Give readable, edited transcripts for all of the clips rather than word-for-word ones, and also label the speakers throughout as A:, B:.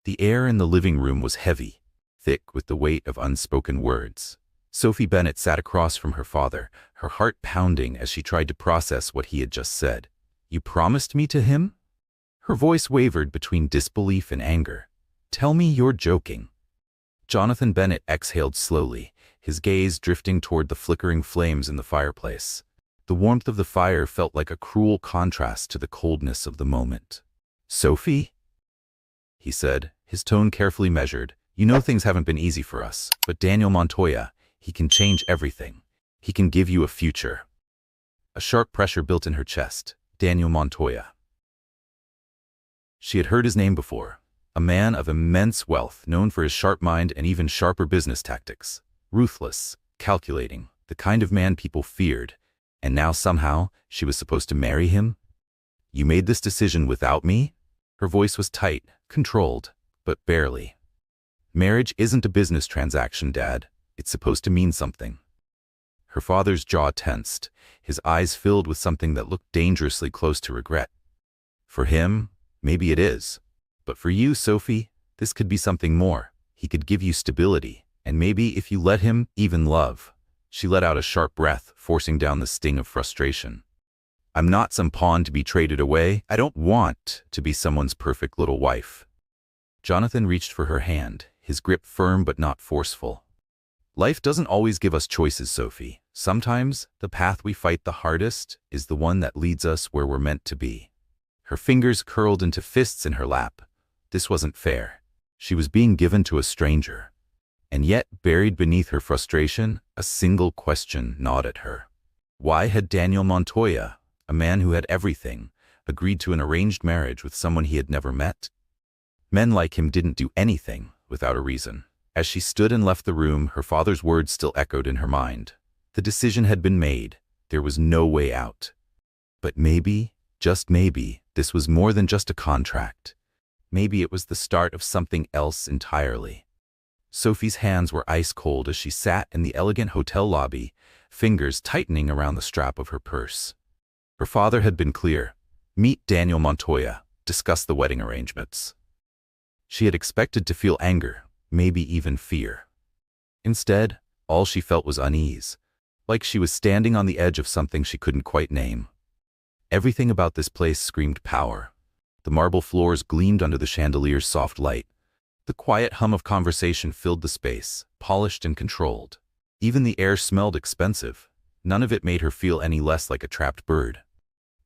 A: The air in the living room was heavy, thick with the weight of unspoken words. Sophie Bennet sat across from her father, her heart pounding as she tried to process what he had just said. "You promised me to him?" Her voice wavered between disbelief and anger. "Tell me you're joking." Jonathan Bennet exhaled slowly, his gaze drifting toward the flickering flames in the fireplace. The warmth of the fire felt like a cruel contrast to the coldness of the moment. "Sophie?" he said, his tone carefully measured. "You know things haven't been easy for us, but Daniel Montoya, he can change everything. He can give you a future." A sharp pressure built in her chest. Daniel Montoya. She had heard his name before. A man of immense wealth, known for his sharp mind and even sharper business tactics. Ruthless, calculating, the kind of man people feared. And now somehow, she was supposed to marry him? "You made this decision without me?" Her voice was tight, controlled, but barely. "Marriage isn't a business transaction, Dad. It's supposed to mean something." Her father's jaw tensed, his eyes filled with something that looked dangerously close to regret. "For him, maybe it is. But for you, Sophie, this could be something more. He could give you stability, and maybe if you let him, even love." She let out a sharp breath, forcing down the sting of frustration. "I'm not some pawn to be traded away. I don't want to be someone's perfect little wife." Jonathan reached for her hand, his grip firm but not forceful. "Life doesn't always give us choices, Sophie. Sometimes the path we fight the hardest is the one that leads us where we're meant to be." Her fingers curled into fists in her lap. This wasn't fair. She was being given to a stranger. And yet, buried beneath her frustration, a single question gnawed at her. Why had Daniel Montoya, a man who had everything, agreed to an arranged marriage with someone he had never met? Men like him didn't do anything without a reason. As she stood and left the room, her father's words still echoed in her mind. The decision had been made. There was no way out. But maybe, just maybe, this was more than just a contract. Maybe it was the start of something else entirely. Sophie's hands were ice-cold as she sat in the elegant hotel lobby, fingers tightening around the strap of her purse. Her father had been clear. Meet Daniel Montoya. Discuss the wedding arrangements. She had expected to feel anger, maybe even fear. Instead, all she felt was unease, like she was standing on the edge of something she couldn't quite name. Everything about this place screamed power. The marble floors gleamed under the chandelier's soft light. The quiet hum of conversation filled the space, polished and controlled. Even the air smelled expensive. None of it made her feel any less like a trapped bird.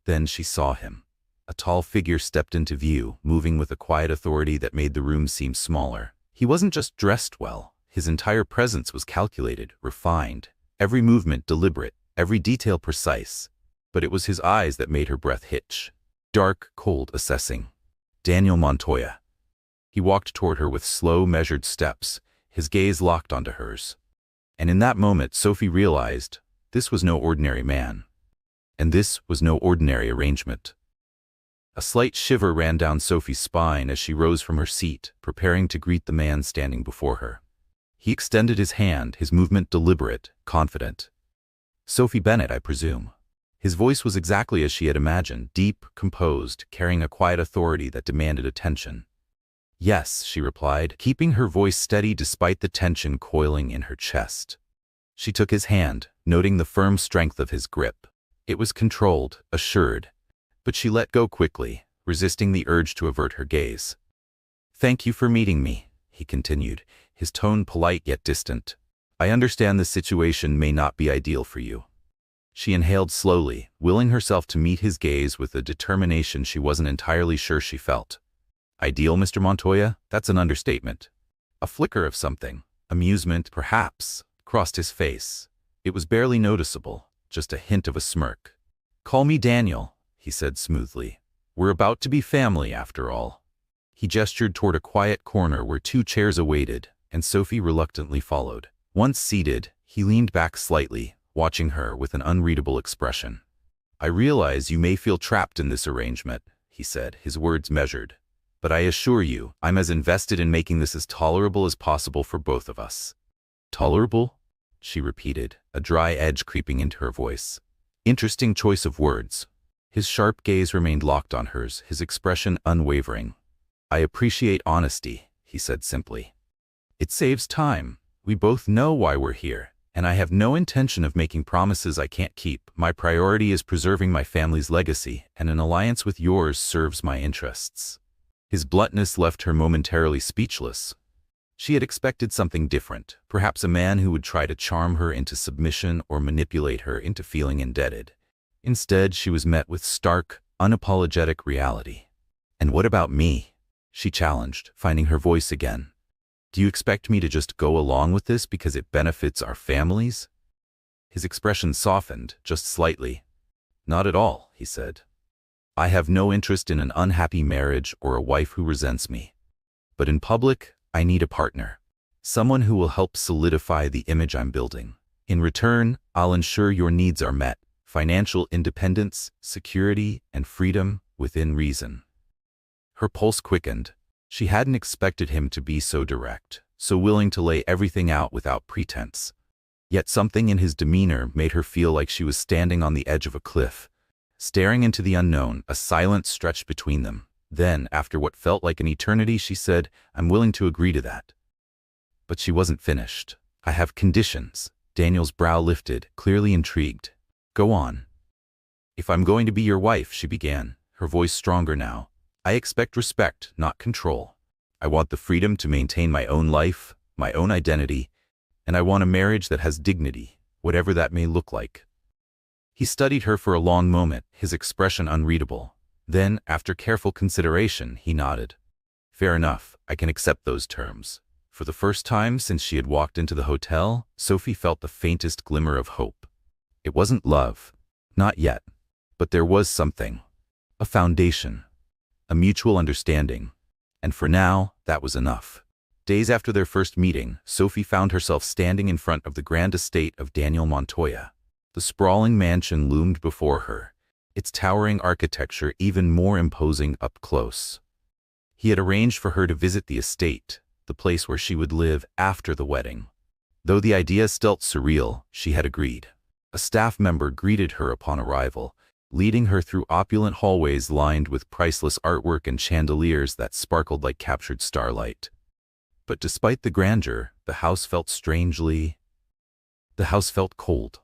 A: Then she saw him. A tall figure stepped into view, moving with a quiet authority that made the room seem smaller. He wasn't just dressed well. His entire presence was calculated, refined, every movement deliberate, every detail precise. But it was his eyes that made her breath hitch. Dark, cold, assessing. Daniel Montoya. He walked toward her with slow, measured steps, his gaze locked onto hers. And in that moment, Sophie realized this was no ordinary man. And this was no ordinary arrangement. A slight shiver ran down Sophie's spine as she rose from her seat, preparing to greet the man standing before her. He extended his hand, his movement deliberate, confident. "Sophie Bennet, I presume." His voice was exactly as she had imagined, deep, composed, carrying a quiet authority that demanded attention. "Yes," she replied, keeping her voice steady despite the tension coiling in her chest. She took his hand, noting the firm strength of his grip. It was controlled, assured, but she let go quickly, resisting the urge to avert her gaze. "Thank you for meeting me," he continued, his tone polite yet distant. "I understand this situation may not be ideal for you." She inhaled slowly, willing herself to meet his gaze with a determination she wasn't entirely sure she felt. "Ideal, Mr. Montoya? That's an understatement." A flicker of something, amusement, perhaps, crossed his face. It was barely noticeable, just a hint of a smirk. "Call me Daniel," he said smoothly. "We're about to be family, after all." He gestured toward a quiet corner where two chairs awaited, and Sophie reluctantly followed. Once seated, he leaned back slightly, watching her with an unreadable expression. "I realize you may feel trapped in this arrangement," he said, his words measured. "But I assure you, I'm as invested in making this as tolerable as possible for both of us." "Tolerable?" she repeated, a dry edge creeping into her voice. Interesting choice of words. His sharp gaze remained locked on hers, his expression unwavering. I appreciate honesty, he said simply. It saves time. We both know why we're here, and I have no intention of making promises I can't keep. My priority is preserving my family's legacy, and an alliance with yours serves my interests. His bluntness left her momentarily speechless. She had expected something different, perhaps a man who would try to charm her into submission or manipulate her into feeling indebted. Instead, she was met with stark, unapologetic reality. "And what about me?" she challenged, finding her voice again. "Do you expect me to just go along with this because it benefits our families?" His expression softened, just slightly. "Not at all," he said. "I have no interest in an unhappy marriage or a wife who resents me. But in public, I need a partner. Someone who will help solidify the image I'm building. In return, I'll ensure your needs are met. Financial independence, security, and freedom within reason." Her pulse quickened. She hadn't expected him to be so direct, so willing to lay everything out without pretense. Yet something in his demeanor made her feel like she was standing on the edge of a cliff. Staring into the unknown, a silence stretched between them. Then, after what felt like an eternity, she said, "I'm willing to agree to that." But she wasn't finished. "I have conditions." Daniel's brow lifted, clearly intrigued. "Go on." "If I'm going to be your wife," she began, her voice stronger now, "I expect respect, not control. I want the freedom to maintain my own life, my own identity, and I want a marriage that has dignity, whatever that may look like." He studied her for a long moment, his expression unreadable. Then, after careful consideration, he nodded. "Fair enough, I can accept those terms." For the first time since she had walked into the hotel, Sophie felt the faintest glimmer of hope. It wasn't love. Not yet. But there was something. A foundation. A mutual understanding. And for now, that was enough. Days after their first meeting, Sophie found herself standing in front of the grand estate of Daniel Montoya. The sprawling mansion loomed before her, its towering architecture even more imposing up close. He had arranged for her to visit the estate, the place where she would live after the wedding. Though the idea still surreal, she had agreed. A staff member greeted her upon arrival, leading her through opulent hallways lined with priceless artwork and chandeliers that sparkled like captured starlight. But despite the grandeur, the house felt cold.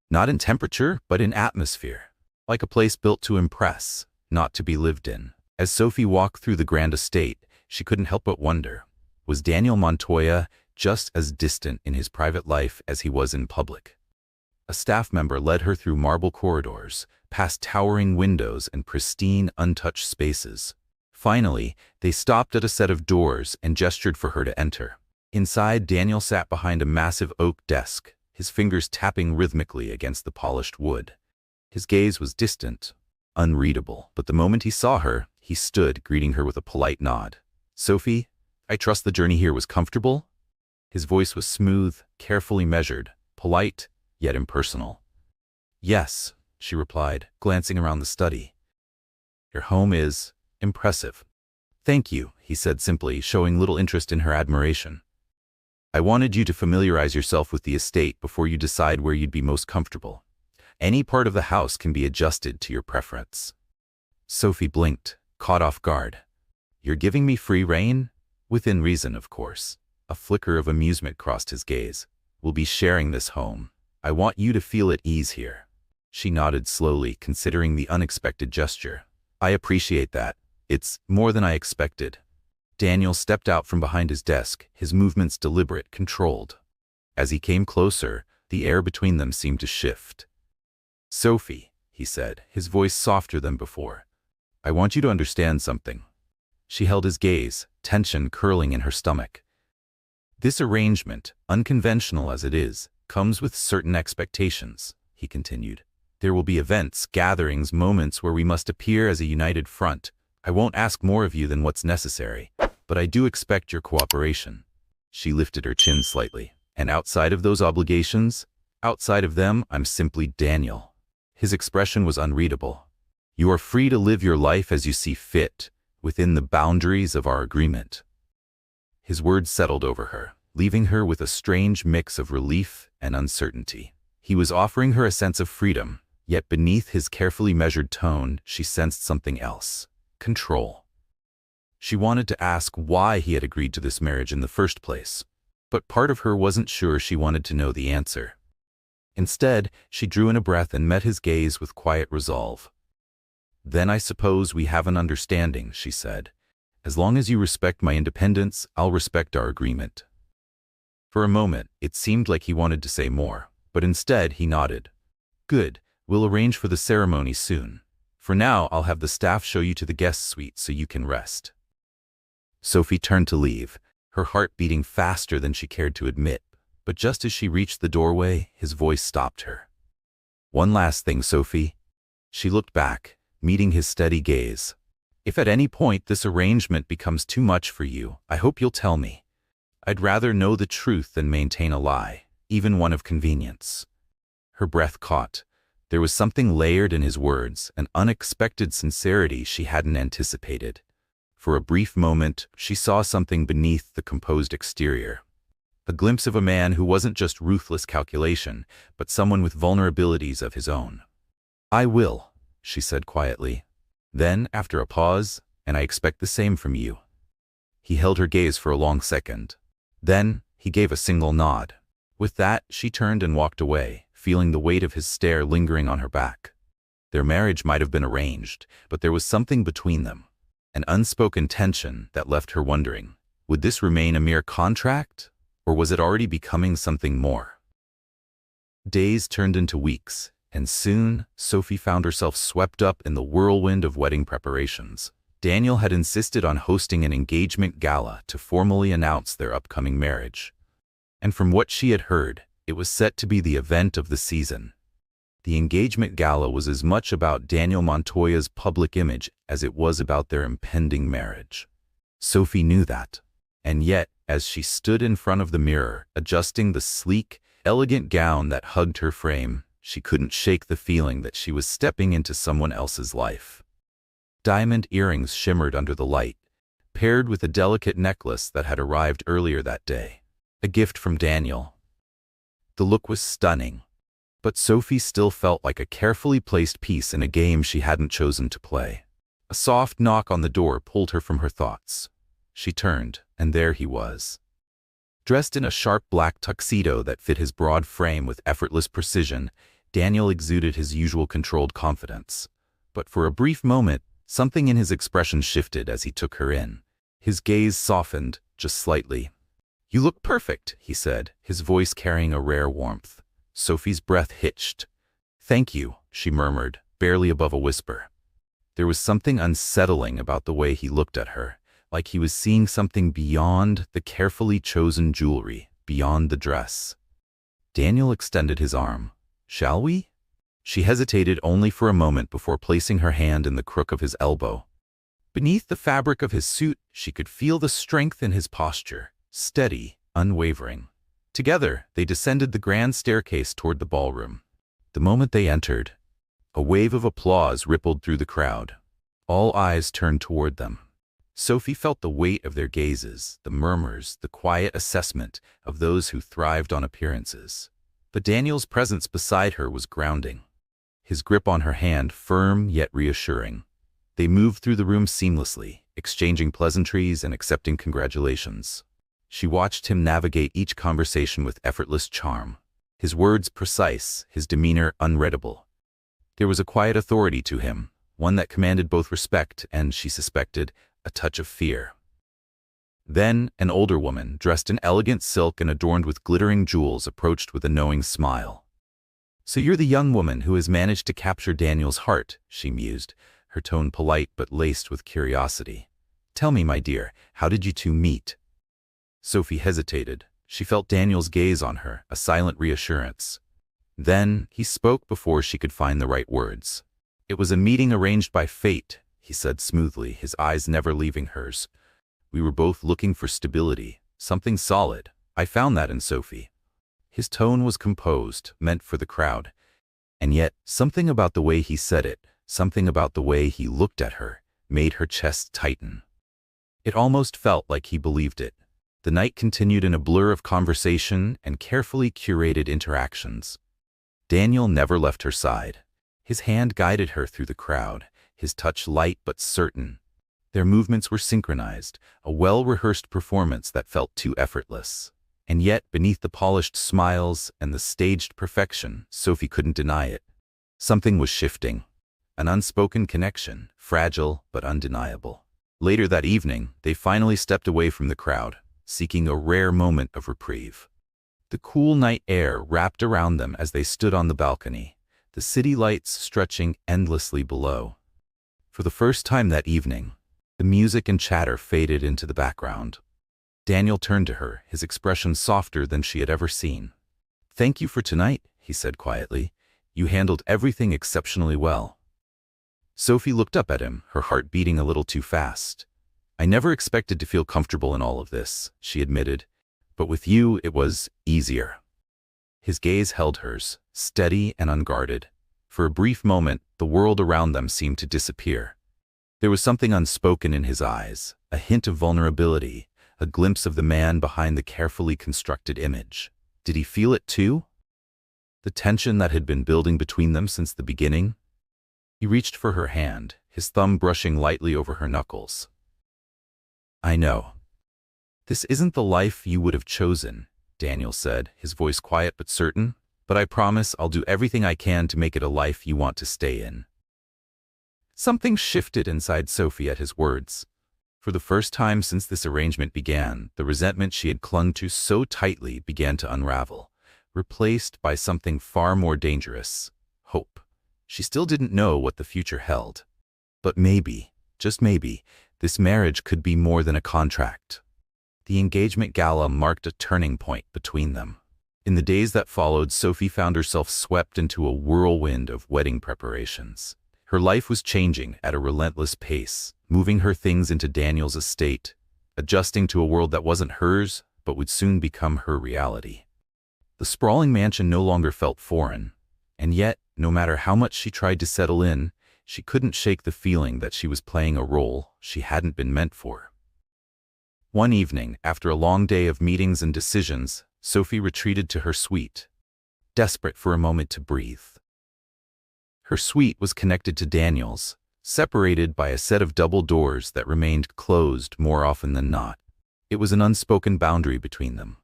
A: Not in temperature, but in atmosphere. Like a place built to impress, not to be lived in. As Sophie walked through the grand estate, she couldn't help but wonder, was Daniel Montoya just as distant in his private life as he was in public? A staff member led her through marble corridors, past towering windows and pristine, untouched spaces. Finally, they stopped at a set of doors and gestured for her to enter. Inside, Daniel sat behind a massive oak desk, his fingers tapping rhythmically against the polished wood. His gaze was distant, unreadable, but the moment he saw her, he stood, greeting her with a polite nod. "Sophie, I trust the journey here was comfortable?" His voice was smooth, carefully measured, polite, yet impersonal. "Yes," she replied, glancing around the study. "Your home is impressive." "Thank you," he said simply, showing little interest in her admiration. "I wanted you to familiarize yourself with the estate before you decide where you'd be most comfortable. Any part of the house can be adjusted to your preference." Sophie blinked, caught off guard. "You're giving me free rein?" "Within reason, of course." A flicker of amusement crossed his gaze. "We'll be sharing this home. I want you to feel at ease here." She nodded slowly, considering the unexpected gesture. "I appreciate that. It's more than I expected." Daniel stepped out from behind his desk, his movements deliberate, controlled. As he came closer, the air between them seemed to shift. "Sophie," he said, his voice softer than before, "I want you to understand something." She held his gaze, tension curling in her stomach. "This arrangement, unconventional as it is, comes with certain expectations," he continued. "There will be events, gatherings, moments where we must appear as a united front. I won't ask more of you than what's necessary, but I do expect your cooperation." She lifted her chin slightly. "And outside of those obligations, outside of them, I'm simply Daniel." His expression was unreadable. "You are free to live your life as you see fit, within the boundaries of our agreement." His words settled over her, leaving her with a strange mix of relief and uncertainty. He was offering her a sense of freedom, yet beneath his carefully measured tone, she sensed something else. Control. She wanted to ask why he had agreed to this marriage in the first place, but part of her wasn't sure she wanted to know the answer. Instead, she drew in a breath and met his gaze with quiet resolve. "Then I suppose we have an understanding," she said. "As long as you respect my independence, I'll respect our agreement." For a moment, it seemed like he wanted to say more, but instead he nodded. "Good, we'll arrange for the ceremony soon. For now, I'll have the staff show you to the guest suite so you can rest." Sophie turned to leave, her heart beating faster than she cared to admit, but just as she reached the doorway, his voice stopped her. "One last thing, Sophie." She looked back, meeting his steady gaze. "If at any point this arrangement becomes too much for you, I hope you'll tell me. I'd rather know the truth than maintain a lie, even one of convenience." Her breath caught. There was something layered in his words, an unexpected sincerity she hadn't anticipated. For a brief moment, she saw something beneath the composed exterior. A glimpse of a man who wasn't just ruthless calculation, but someone with vulnerabilities of his own. "I will," she said quietly. Then, after a pause, "and I expect the same from you." He held her gaze for a long second. Then, he gave a single nod. With that, she turned and walked away, feeling the weight of his stare lingering on her back. Their marriage might have been arranged, but there was something between them, an unspoken tension that left her wondering, would this remain a mere contract, or was it already becoming something more? Days turned into weeks, and soon, Sophie found herself swept up in the whirlwind of wedding preparations. Daniel had insisted on hosting an engagement gala to formally announce their upcoming marriage. And from what she had heard, it was set to be the event of the season. The engagement gala was as much about Daniel Montoya's public image as it was about their impending marriage. Sophie knew that. And yet, as she stood in front of the mirror, adjusting the sleek, elegant gown that hugged her frame, she couldn't shake the feeling that she was stepping into someone else's life. Diamond earrings shimmered under the light, paired with a delicate necklace that had arrived earlier that day, a gift from Daniel. The look was stunning, but Sophie still felt like a carefully placed piece in a game she hadn't chosen to play. A soft knock on the door pulled her from her thoughts. She turned, and there he was. Dressed in a sharp black tuxedo that fit his broad frame with effortless precision, Daniel exuded his usual controlled confidence. But for a brief moment, something in his expression shifted as he took her in. His gaze softened, just slightly. "You look perfect," he said, his voice carrying a rare warmth. Sophie's breath hitched. "Thank you," she murmured, barely above a whisper. There was something unsettling about the way he looked at her, like he was seeing something beyond the carefully chosen jewelry, beyond the dress. Daniel extended his arm. "Shall we?" She hesitated only for a moment before placing her hand in the crook of his elbow. Beneath the fabric of his suit, she could feel the strength in his posture, steady, unwavering. Together, they descended the grand staircase toward the ballroom. The moment they entered, a wave of applause rippled through the crowd. All eyes turned toward them. Sophie felt the weight of their gazes, the murmurs, the quiet assessment of those who thrived on appearances. But Daniel's presence beside her was grounding. His grip on her hand firm yet reassuring. They moved through the room seamlessly, exchanging pleasantries and accepting congratulations. She watched him navigate each conversation with effortless charm, his words precise, his demeanor unreadable. There was a quiet authority to him, one that commanded both respect and, she suspected, a touch of fear. Then, an older woman, dressed in elegant silk and adorned with glittering jewels, approached with a knowing smile. "So you're the young woman who has managed to capture Daniel's heart," she mused, her tone polite but laced with curiosity. "Tell me, my dear, how did you two meet?" Sophie hesitated. She felt Daniel's gaze on her, a silent reassurance. Then, he spoke before she could find the right words. "It was a meeting arranged by fate," he said smoothly, his eyes never leaving hers. "We were both looking for stability, something solid. I found that in Sophie." His tone was composed, meant for the crowd. And yet, something about the way he said it, something about the way he looked at her, made her chest tighten. It almost felt like he believed it. The night continued in a blur of conversation and carefully curated interactions. Daniel never left her side. His hand guided her through the crowd, his touch light but certain. Their movements were synchronized, a well-rehearsed performance that felt too effortless. And yet, beneath the polished smiles and the staged perfection, Sophie couldn't deny it. Something was shifting. An unspoken connection, fragile but undeniable. Later that evening, they finally stepped away from the crowd, seeking a rare moment of reprieve. The cool night air wrapped around them as they stood on the balcony, the city lights stretching endlessly below. For the first time that evening, the music and chatter faded into the background. Daniel turned to her, his expression softer than she had ever seen. "Thank you for tonight," he said quietly. "You handled everything exceptionally well." Sophie looked up at him, her heart beating a little too fast. "I never expected to feel comfortable in all of this," she admitted. "But with you, it was easier." His gaze held hers, steady and unguarded. For a brief moment, the world around them seemed to disappear. There was something unspoken in his eyes, a hint of vulnerability, a glimpse of the man behind the carefully constructed image. Did he feel it too? The tension that had been building between them since the beginning? He reached for her hand, his thumb brushing lightly over her knuckles. "I know. This isn't the life you would have chosen," Daniel said, his voice quiet but certain. "But I promise I'll do everything I can to make it a life you want to stay in." Something shifted inside Sophie at his words. For the first time since this arrangement began, the resentment she had clung to so tightly began to unravel, replaced by something far more dangerous: hope. She still didn't know what the future held. But maybe, just maybe, this marriage could be more than a contract. The engagement gala marked a turning point between them. In the days that followed, Sophie found herself swept into a whirlwind of wedding preparations. Her life was changing at a relentless pace, moving her things into Daniel's estate, adjusting to a world that wasn't hers but would soon become her reality. The sprawling mansion no longer felt foreign, and yet, no matter how much she tried to settle in, she couldn't shake the feeling that she was playing a role she hadn't been meant for. One evening, after a long day of meetings and decisions, Sophie retreated to her suite, desperate for a moment to breathe. Her suite was connected to Daniel's, separated by a set of double doors that remained closed more often than not. It was an unspoken boundary between them.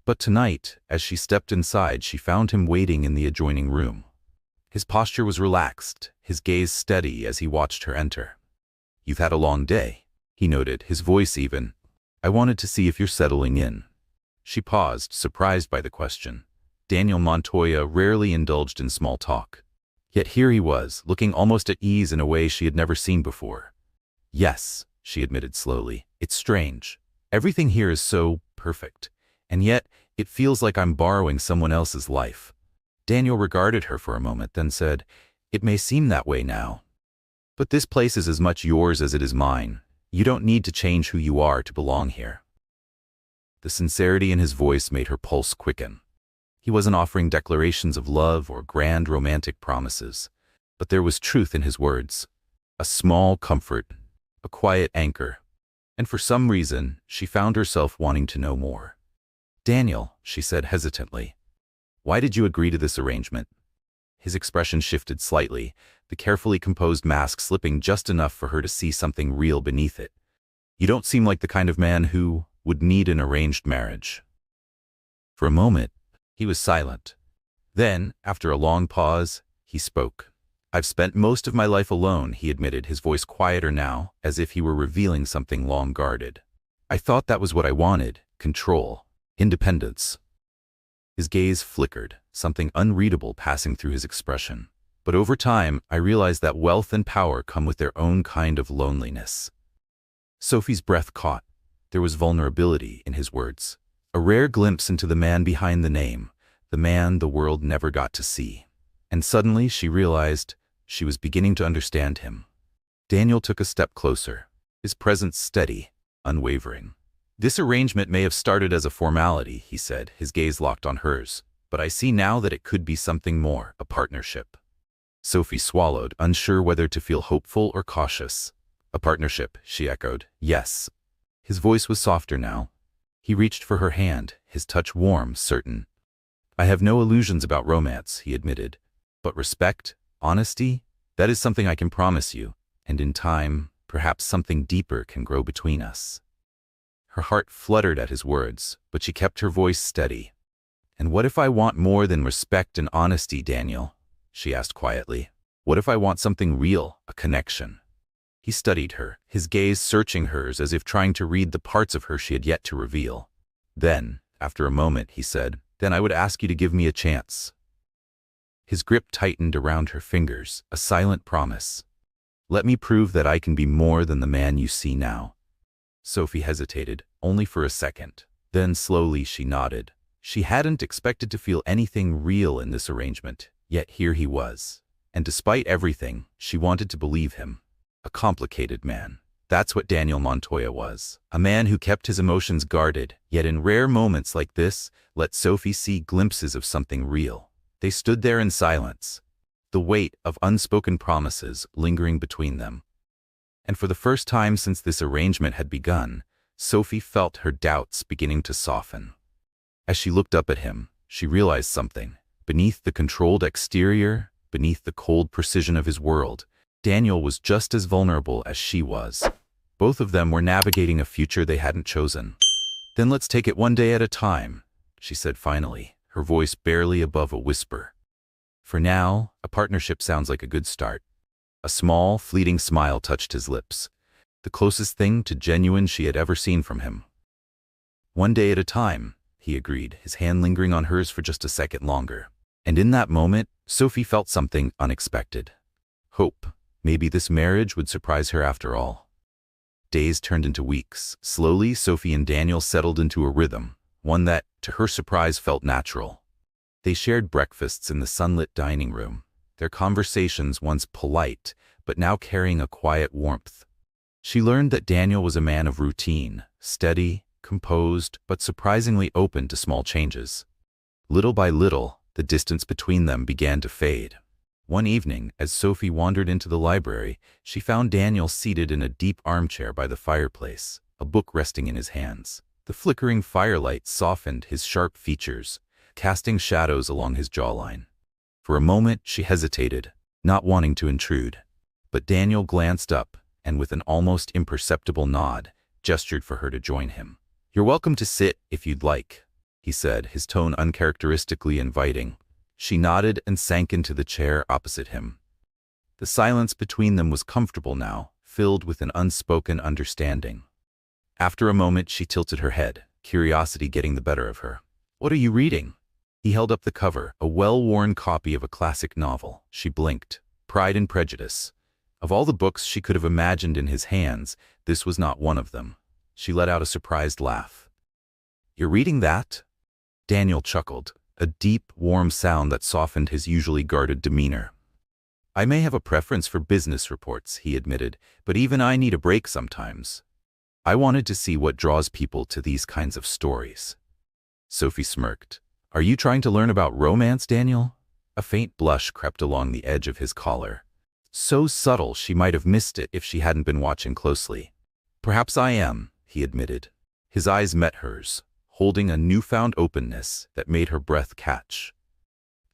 A: But tonight, as she stepped inside, she found him waiting in the adjoining room. His posture was relaxed, his gaze steady as he watched her enter. "You've had a long day," he noted, his voice even. "I wanted to see if you're settling in." She paused, surprised by the question. Daniel Montoya rarely indulged in small talk. Yet here he was, looking almost at ease in a way she had never seen before. "Yes," she admitted slowly. "It's strange. Everything here is so perfect. And yet, it feels like I'm borrowing someone else's life." Daniel regarded her for a moment, then said, "It may seem that way now. But this place is as much yours as it is mine. You don't need to change who you are to belong here." The sincerity in his voice made her pulse quicken. He wasn't offering declarations of love or grand romantic promises, but there was truth in his words, a small comfort, a quiet anchor, and for some reason, she found herself wanting to know more. "Daniel," she said hesitantly, "why did you agree to this arrangement?" His expression shifted slightly, the carefully composed mask slipping just enough for her to see something real beneath it. "You don't seem like the kind of man who would need an arranged marriage." For a moment, he was silent. Then, after a long pause, he spoke. "I've spent most of my life alone," he admitted, his voice quieter now, as if he were revealing something long guarded. "I thought that was what I wanted: control, independence." His gaze flickered, something unreadable passing through his expression. "But over time, I realized that wealth and power come with their own kind of loneliness." Sophie's breath caught. There was vulnerability in his words, a rare glimpse into the man behind the name, the man the world never got to see. And suddenly she realized she was beginning to understand him. Daniel took a step closer, his presence steady, unwavering. "This arrangement may have started as a formality," he said, his gaze locked on hers, "but I see now that it could be something more, a partnership." Sophie swallowed, unsure whether to feel hopeful or cautious. "A partnership," she echoed. "Yes." His voice was softer now. He reached for her hand, his touch warm, certain. "I have no illusions about romance," he admitted. "But respect, honesty, that is something I can promise you, and in time, Perhaps something deeper can grow between us." Her heart fluttered at his words, but she kept her voice steady. "And what if I want more than respect and honesty, Daniel?" she asked quietly. "What if I want something real, a connection?" He studied her, his gaze searching hers as if trying to read the parts of her she had yet to reveal. Then, after a moment, he said, "Then I would ask you to give me a chance." His grip tightened around her fingers, a silent promise. "Let me prove that I can be more than the man you see now." Sophie hesitated, only for a second. Then slowly she nodded. She hadn't expected to feel anything real in this arrangement, yet here he was. And despite everything, she wanted to believe him. A complicated man. That's what Daniel Montoya was. A man who kept his emotions guarded, yet in rare moments like this, let Sophie see glimpses of something real. They stood there in silence, the weight of unspoken promises lingering between them. And for the first time since this arrangement had begun, Sophie felt her doubts beginning to soften. As she looked up at him, she realized something. Beneath the controlled exterior, beneath the cold precision of his world, Daniel was just as vulnerable as she was. Both of them were navigating a future they hadn't chosen. "Then let's take it one day at a time," she said finally, her voice barely above a whisper. "For now, a partnership sounds like a good start." A small, fleeting smile touched his lips, the closest thing to genuine she had ever seen from him. "One day at a time," he agreed, his hand lingering on hers for just a second longer. And in that moment, Sophie felt something unexpected. Hope. Maybe this marriage would surprise her after all. Days turned into weeks. Slowly, Sophie and Daniel settled into a rhythm, one that, to her surprise, felt natural. They shared breakfasts in the sunlit dining room, their conversations once polite, but now carrying a quiet warmth. She learned that Daniel was a man of routine, steady, composed, but surprisingly open to small changes. Little by little, the distance between them began to fade. One evening, as Sophie wandered into the library, she found Daniel seated in a deep armchair by the fireplace, a book resting in his hands. The flickering firelight softened his sharp features, casting shadows along his jawline. For a moment, she hesitated, not wanting to intrude. But Daniel glanced up, and with an almost imperceptible nod, gestured for her to join him. "You're welcome to sit, if you'd like," he said, his tone uncharacteristically inviting. She nodded and sank into the chair opposite him. The silence between them was comfortable now, filled with an unspoken understanding. After a moment, she tilted her head, curiosity getting the better of her. "What are you reading?" He held up the cover, a well-worn copy of a classic novel. She blinked. Pride and Prejudice. Of all the books she could have imagined in his hands, this was not one of them. She let out a surprised laugh. "You're reading that?" Daniel chuckled, a deep, warm sound that softened his usually guarded demeanor. "I may have a preference for business reports," he admitted, "but even I need a break sometimes. I wanted to see what draws people to these kinds of stories." Sophie smirked. "Are you trying to learn about romance, Daniel?" A faint blush crept along the edge of his collar. So subtle she might have missed it if she hadn't been watching closely. "Perhaps I am," he admitted. His eyes met hers, holding a newfound openness that made her breath catch.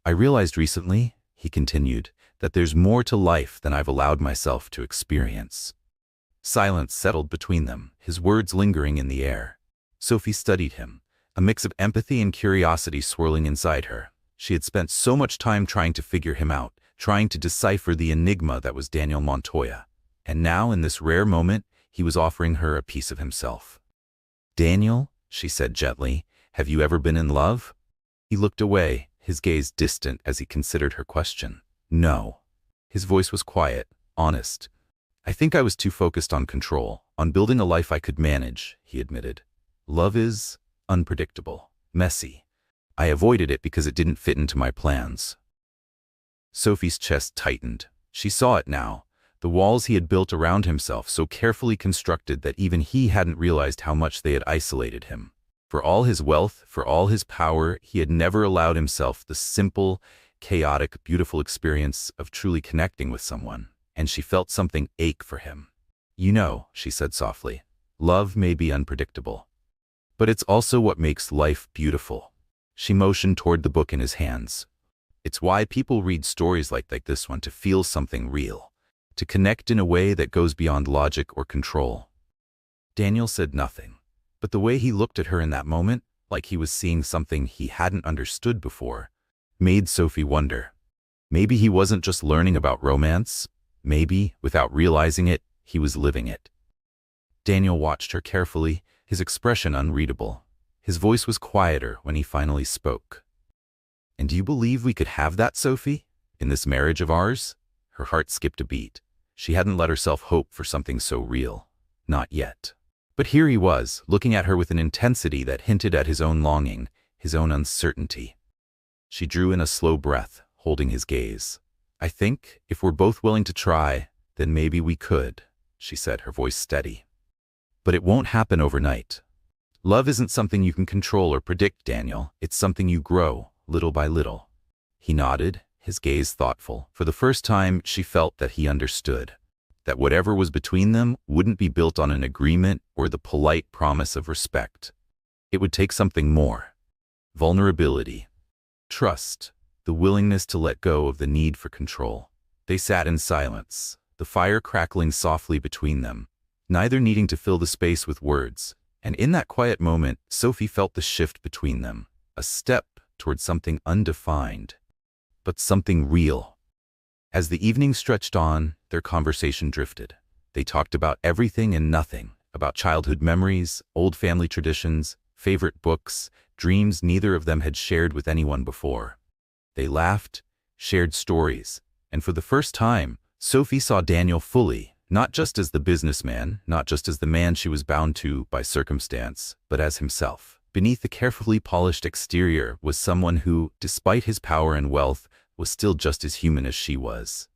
A: "I realized recently," he continued, "that there's more to life than I've allowed myself to experience." Silence settled between them, his words lingering in the air. Sophie studied him, a mix of empathy and curiosity swirling inside her. She had spent so much time trying to figure him out, trying to decipher the enigma that was Daniel Montoya. And now, in this rare moment, he was offering her a piece of himself. "Daniel," she said gently, "have you ever been in love?" He looked away, his gaze distant as he considered her question. "No." His voice was quiet, honest. "I think I was too focused on control, on building a life I could manage," he admitted. "Love is unpredictable, messy. I avoided it because it didn't fit into my plans." Sophie's chest tightened. She saw it now. The walls he had built around himself, so carefully constructed that even he hadn't realized how much they had isolated him. For all his wealth, for all his power, he had never allowed himself the simple, chaotic, beautiful experience of truly connecting with someone, and she felt something ache for him. "You know," she said softly, "love may be unpredictable, but it's also what makes life beautiful." She motioned toward the book in his hands. "It's why people read stories like this one, to feel something real. to connect in a way that goes beyond logic or control. Daniel said nothing, but the way he looked at her in that moment, like he was seeing something he hadn't understood before, made Sophie wonder. Maybe he wasn't just learning about romance. Maybe, without realizing it, he was living it. Daniel watched her carefully, his expression unreadable. His voice was quieter when he finally spoke. "And do you believe we could have that, Sophie? In this marriage of ours?" Her heart skipped a beat. She hadn't let herself hope for something so real. Not yet. But here he was, looking at her with an intensity that hinted at his own longing, his own uncertainty. She drew in a slow breath, holding his gaze. "I think, if we're both willing to try, then maybe we could," she said, her voice steady. "But it won't happen overnight. Love isn't something you can control or predict, Daniel. It's something you grow, little by little." He nodded, his gaze thoughtful. For the first time, she felt that he understood. That whatever was between them wouldn't be built on an agreement or the polite promise of respect. It would take something more. Vulnerability. Trust. The willingness to let go of the need for control. They sat in silence, the fire crackling softly between them, neither needing to fill the space with words. And in that quiet moment, Sophie felt the shift between them, a step toward something undefined, but something real. As the evening stretched on, their conversation drifted. They talked about everything and nothing, about childhood memories, old family traditions, favorite books, dreams neither of them had shared with anyone before. They laughed, shared stories, and for the first time, Sophie saw Daniel fully, not just as the businessman, not just as the man she was bound to by circumstance, but as himself. Beneath the carefully polished exterior was someone who, despite his power and wealth, was still just as human as she was.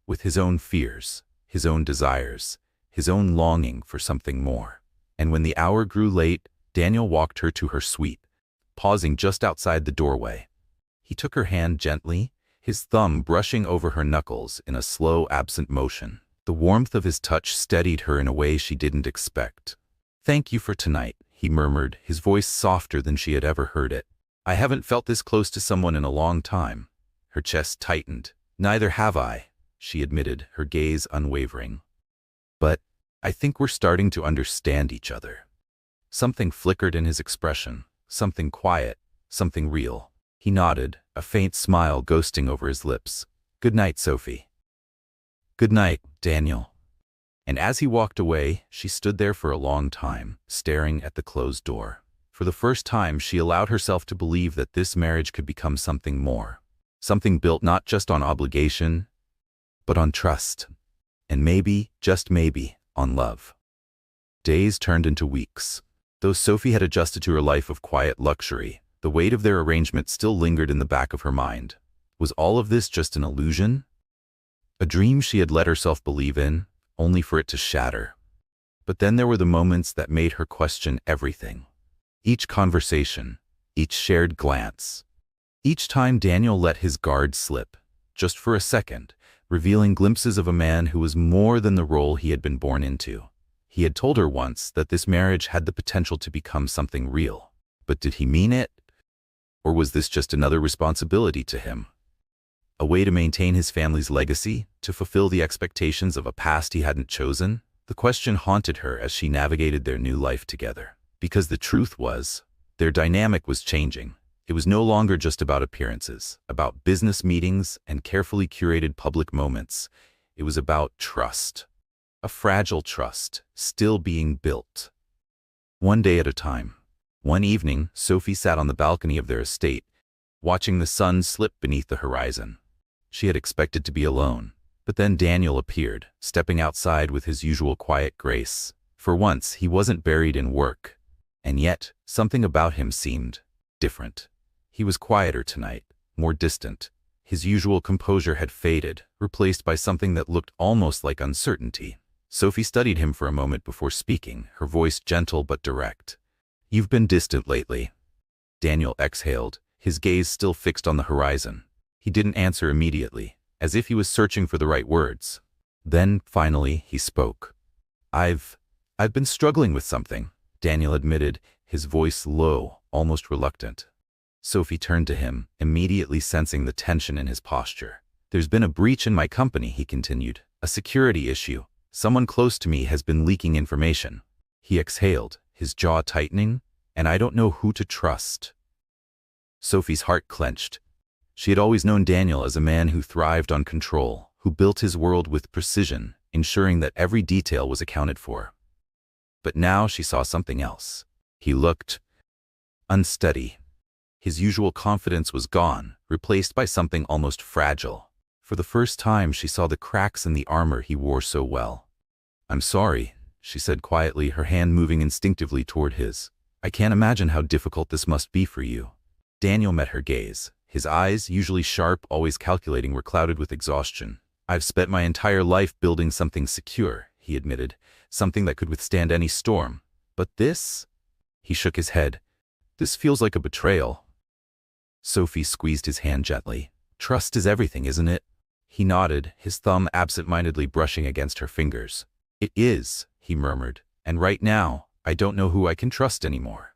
A: With his own fears, his own desires, his own longing for something more. And when the hour grew late, Daniel walked her to her suite, pausing just outside the doorway. He took her hand gently, his thumb brushing over her knuckles in a slow, absent motion. The warmth of his touch steadied her in a way she didn't expect. "Thank you for tonight," he murmured, his voice softer than she had ever heard it. "I haven't felt this close to someone in a long time." Her chest tightened. "Neither have I," she admitted, her gaze unwavering. "But I think we're starting to understand each other." Something flickered in his expression, something quiet, something real. He nodded, a faint smile ghosting over his lips. "Good night, Sophie." "Good night, Daniel." And as he walked away, she stood there for a long time, staring at the closed door. For the first time, she allowed herself to believe that this marriage could become something more. Something built not just on obligation, but on trust. And maybe, just maybe, on love. Days turned into weeks. Though Sophie had adjusted to her life of quiet luxury, the weight of their arrangement still lingered in the back of her mind. Was all of this just an illusion? A dream she had let herself believe in, only for it to shatter. But then there were the moments that made her question everything. Each conversation, each shared glance. Each time Daniel let his guard slip, just for a second, revealing glimpses of a man who was more than the role he had been born into. He had told her once that this marriage had the potential to become something real. But did he mean it? Or was this just another responsibility to him? A way to maintain his family's legacy, to fulfill the expectations of a past he hadn't chosen? The question haunted her as she navigated their new life together. Because the truth was, their dynamic was changing. It was no longer just about appearances, about business meetings and carefully curated public moments. It was about trust. A fragile trust, still being built. One day at a time. One evening, Sophie sat on the balcony of their estate, watching the sun slip beneath the horizon. She had expected to be alone, but then Daniel appeared, stepping outside with his usual quiet grace. For once, he wasn't buried in work. And yet, something about him seemed different. He was quieter tonight, more distant. His usual composure had faded, replaced by something that looked almost like uncertainty. Sophie studied him for a moment before speaking, her voice gentle but direct. "You've been distant lately." Daniel exhaled, his gaze still fixed on the horizon. He didn't answer immediately, as if he was searching for the right words. Then, finally, he spoke. I've been struggling with something," Daniel admitted, his voice low, almost reluctant. Sophie turned to him, immediately sensing the tension in his posture. "There's been a breach in my company," he continued, A security issue. Someone close to me has been leaking information. He exhaled, his jaw tightening, and I don't know who to trust. Sophie's heart clenched. She had always known Daniel as a man who thrived on control, who built his world with precision, ensuring that every detail was accounted for. But now she saw something else. He looked unsteady. His usual confidence was gone, replaced by something almost fragile. For the first time, she saw the cracks in the armor he wore so well. "I'm sorry," she said quietly, her hand moving instinctively toward his. "I can't imagine how difficult this must be for you." Daniel met her gaze. His eyes, usually sharp, always calculating, were clouded with exhaustion. "I've spent my entire life building something secure," he admitted, "something that could withstand any storm. But this?" He shook his head. "This feels like a betrayal." Sophie squeezed his hand gently. "Trust is everything, isn't it?" He nodded, his thumb absent-mindedly brushing against her fingers. "It is," he murmured, "and right now, I don't know who I can trust anymore."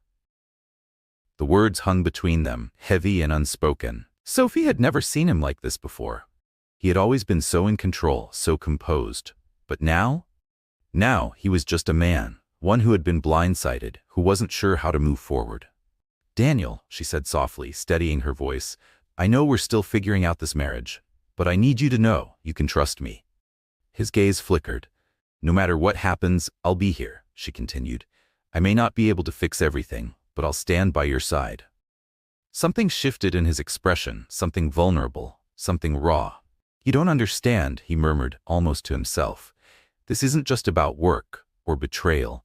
A: The words hung between them, heavy and unspoken. Sophie had never seen him like this before. He had always been so in control, so composed. But now? Now, he was just a man, one who had been blindsided, who wasn't sure how to move forward. "Daniel," she said softly, steadying her voice, "I know we're still figuring out this marriage, but I need you to know you can trust me." His gaze flickered. "No matter what happens, I'll be here," she continued. "I may not be able to fix everything, but I'll stand by your side." Something shifted in his expression, something vulnerable, something raw. "You don't understand," he murmured, almost to himself. "This isn't just about work or betrayal."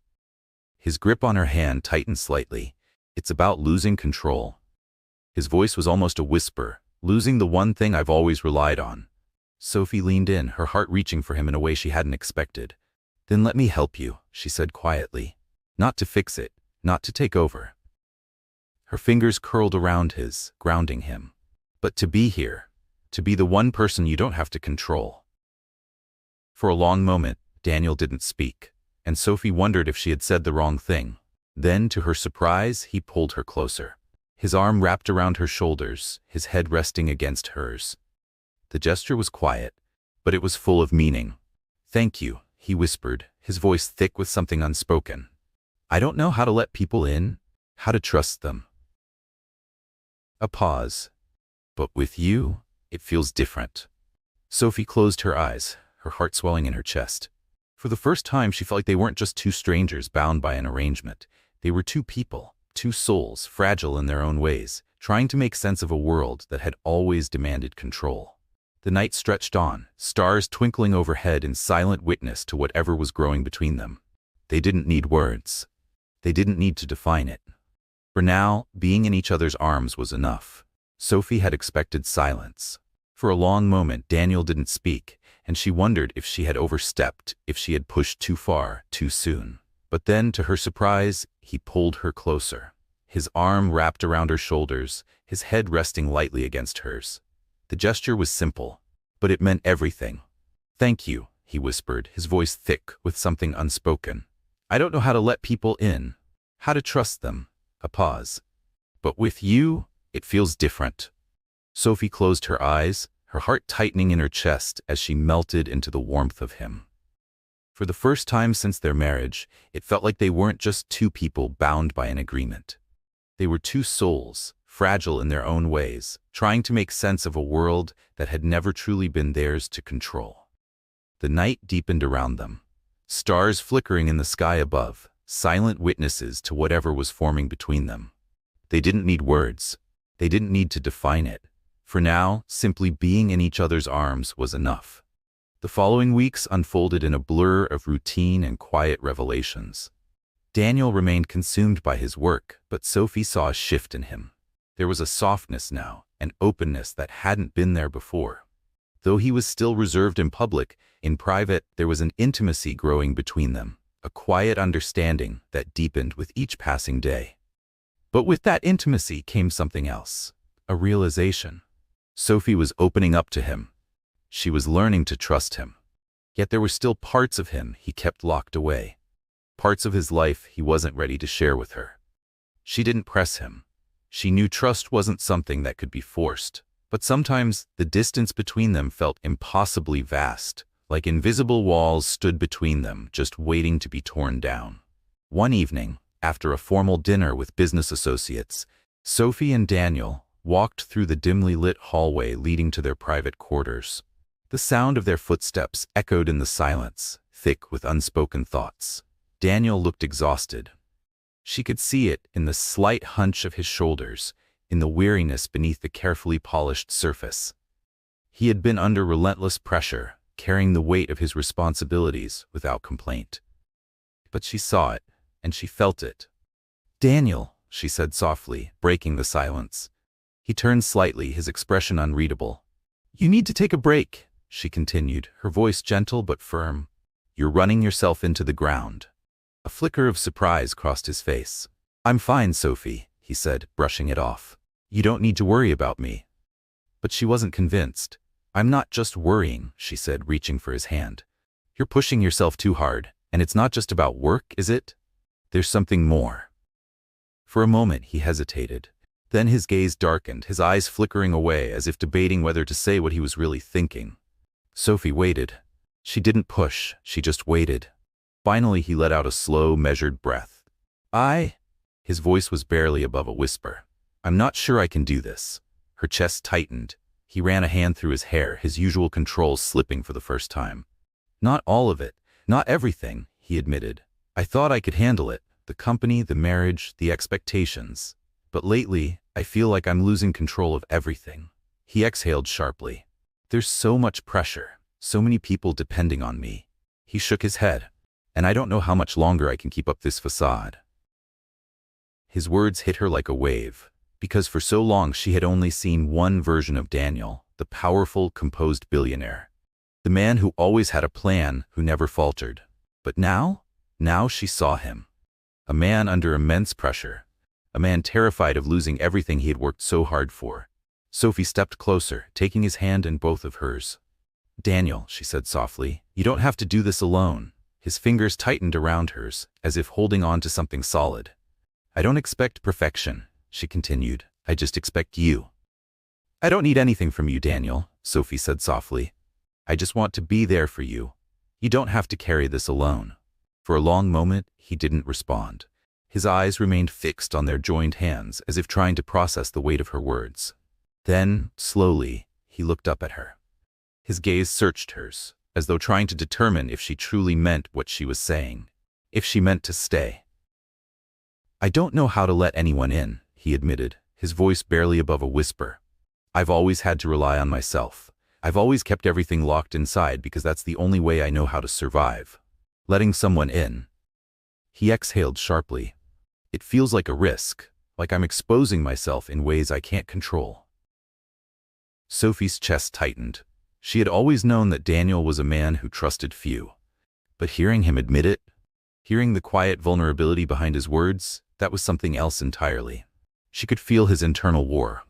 A: His grip on her hand tightened slightly. "It's about losing control." His voice was almost a whisper, "Losing the one thing I've always relied on." Sophie leaned in, her heart reaching for him in a way she hadn't expected. "Then let me help you," she said quietly. "Not to fix it, not to take over." Her fingers curled around his, grounding him. "But to be here, to be the one person you don't have to control." For a long moment, Daniel didn't speak, and Sophie wondered if she had said the wrong thing. Then, to her surprise, he pulled her closer. His arm wrapped around her shoulders, his head resting against hers. The gesture was quiet, but it was full of meaning. "Thank you," he whispered, his voice thick with something unspoken. "I don't know how to let people in, how to trust them." A pause. "But with you, it feels different." Sophie closed her eyes, her heart swelling in her chest. For the first time, she felt like they weren't just two strangers bound by an arrangement. They were two people, two souls, fragile in their own ways, trying to make sense of a world that had always demanded control. The night stretched on, stars twinkling overhead in silent witness to whatever was growing between them. They didn't need words. They didn't need to define it. For now, being in each other's arms was enough. Sophie had expected silence. For a long moment, Daniel didn't speak, and she wondered if she had overstepped, if she had pushed too far, too soon. But then, to her surprise, he pulled her closer. His arm wrapped around her shoulders, his head resting lightly against hers. The gesture was simple, but it meant everything. "Thank you," he whispered, his voice thick with something unspoken. "I don't know how to let people in, how to trust them." A pause. "But with you, it feels different." Sophie closed her eyes, her heart tightening in her chest as she melted into the warmth of him. For the first time since their marriage, it felt like they weren't just two people bound by an agreement. They were two souls, fragile in their own ways, trying to make sense of a world that had never truly been theirs to control. The night deepened around them, stars flickering in the sky above, silent witnesses to whatever was forming between them. They didn't need words. They didn't need to define it. For now, simply being in each other's arms was enough. The following weeks unfolded in a blur of routine and quiet revelations. Daniel remained consumed by his work, but Sophie saw a shift in him. There was a softness now, an openness that hadn't been there before. Though he was still reserved in public, in private, there was an intimacy growing between them, a quiet understanding that deepened with each passing day. But with that intimacy came something else, a realization. Sophie was opening up to him. She was learning to trust him. Yet there were still parts of him he kept locked away. Parts of his life he wasn't ready to share with her. She didn't press him. She knew trust wasn't something that could be forced. But sometimes the distance between them felt impossibly vast, like invisible walls stood between them, just waiting to be torn down. One evening, after a formal dinner with business associates, Sophie and Daniel walked through the dimly lit hallway leading to their private quarters. The sound of their footsteps echoed in the silence, thick with unspoken thoughts. Daniel looked exhausted. She could see it in the slight hunch of his shoulders, in the weariness beneath the carefully polished surface. He had been under relentless pressure, carrying the weight of his responsibilities without complaint. But she saw it, and she felt it. "Daniel," she said softly, breaking the silence. He turned slightly, his expression unreadable. "You need to take a break," she continued, her voice gentle but firm. "You're running yourself into the ground." A flicker of surprise crossed his face. "I'm fine, Sophie," he said, brushing it off. "You don't need to worry about me." But she wasn't convinced. "I'm not just worrying," she said, reaching for his hand. "You're pushing yourself too hard, and it's not just about work, is it? There's something more." For a moment he hesitated. Then his gaze darkened, his eyes flickering away as if debating whether to say what he was really thinking. Sophie waited. She didn't push, she just waited. Finally he let out a slow, measured breath. His voice was barely above a whisper. "I'm not sure I can do this." Her chest tightened. He ran a hand through his hair, his usual control slipping for the first time. "Not all of it, not everything," he admitted. "I thought I could handle it, the company, the marriage, the expectations. But lately, I feel like I'm losing control of everything." He exhaled sharply. "There's so much pressure, so many people depending on me." He shook his head. "And I don't know how much longer I can keep up this facade." His words hit her like a wave, because for so long she had only seen one version of Daniel, the powerful, composed billionaire. The man who always had a plan, who never faltered. But now she saw him. A man under immense pressure. A man terrified of losing everything he had worked so hard for. Sophie stepped closer, taking his hand in both of hers. "Daniel," she said softly, "you don't have to do this alone." His fingers tightened around hers, as if holding on to something solid. "I don't expect perfection," she continued. "I just expect you." "I don't need anything from you, Daniel," Sophie said softly. "I just want to be there for you. You don't have to carry this alone." For a long moment, he didn't respond. His eyes remained fixed on their joined hands, as if trying to process the weight of her words. Then, slowly, he looked up at her. His gaze searched hers, as though trying to determine if she truly meant what she was saying, if she meant to stay. "I don't know how to let anyone in," he admitted, his voice barely above a whisper. "I've always had to rely on myself. I've always kept everything locked inside because that's the only way I know how to survive. Letting someone in." He exhaled sharply. "It feels like a risk, like I'm exposing myself in ways I can't control." Sophie's chest tightened. She had always known that Daniel was a man who trusted few. But hearing him admit it, hearing the quiet vulnerability behind his words, that was something else entirely. She could feel his internal war,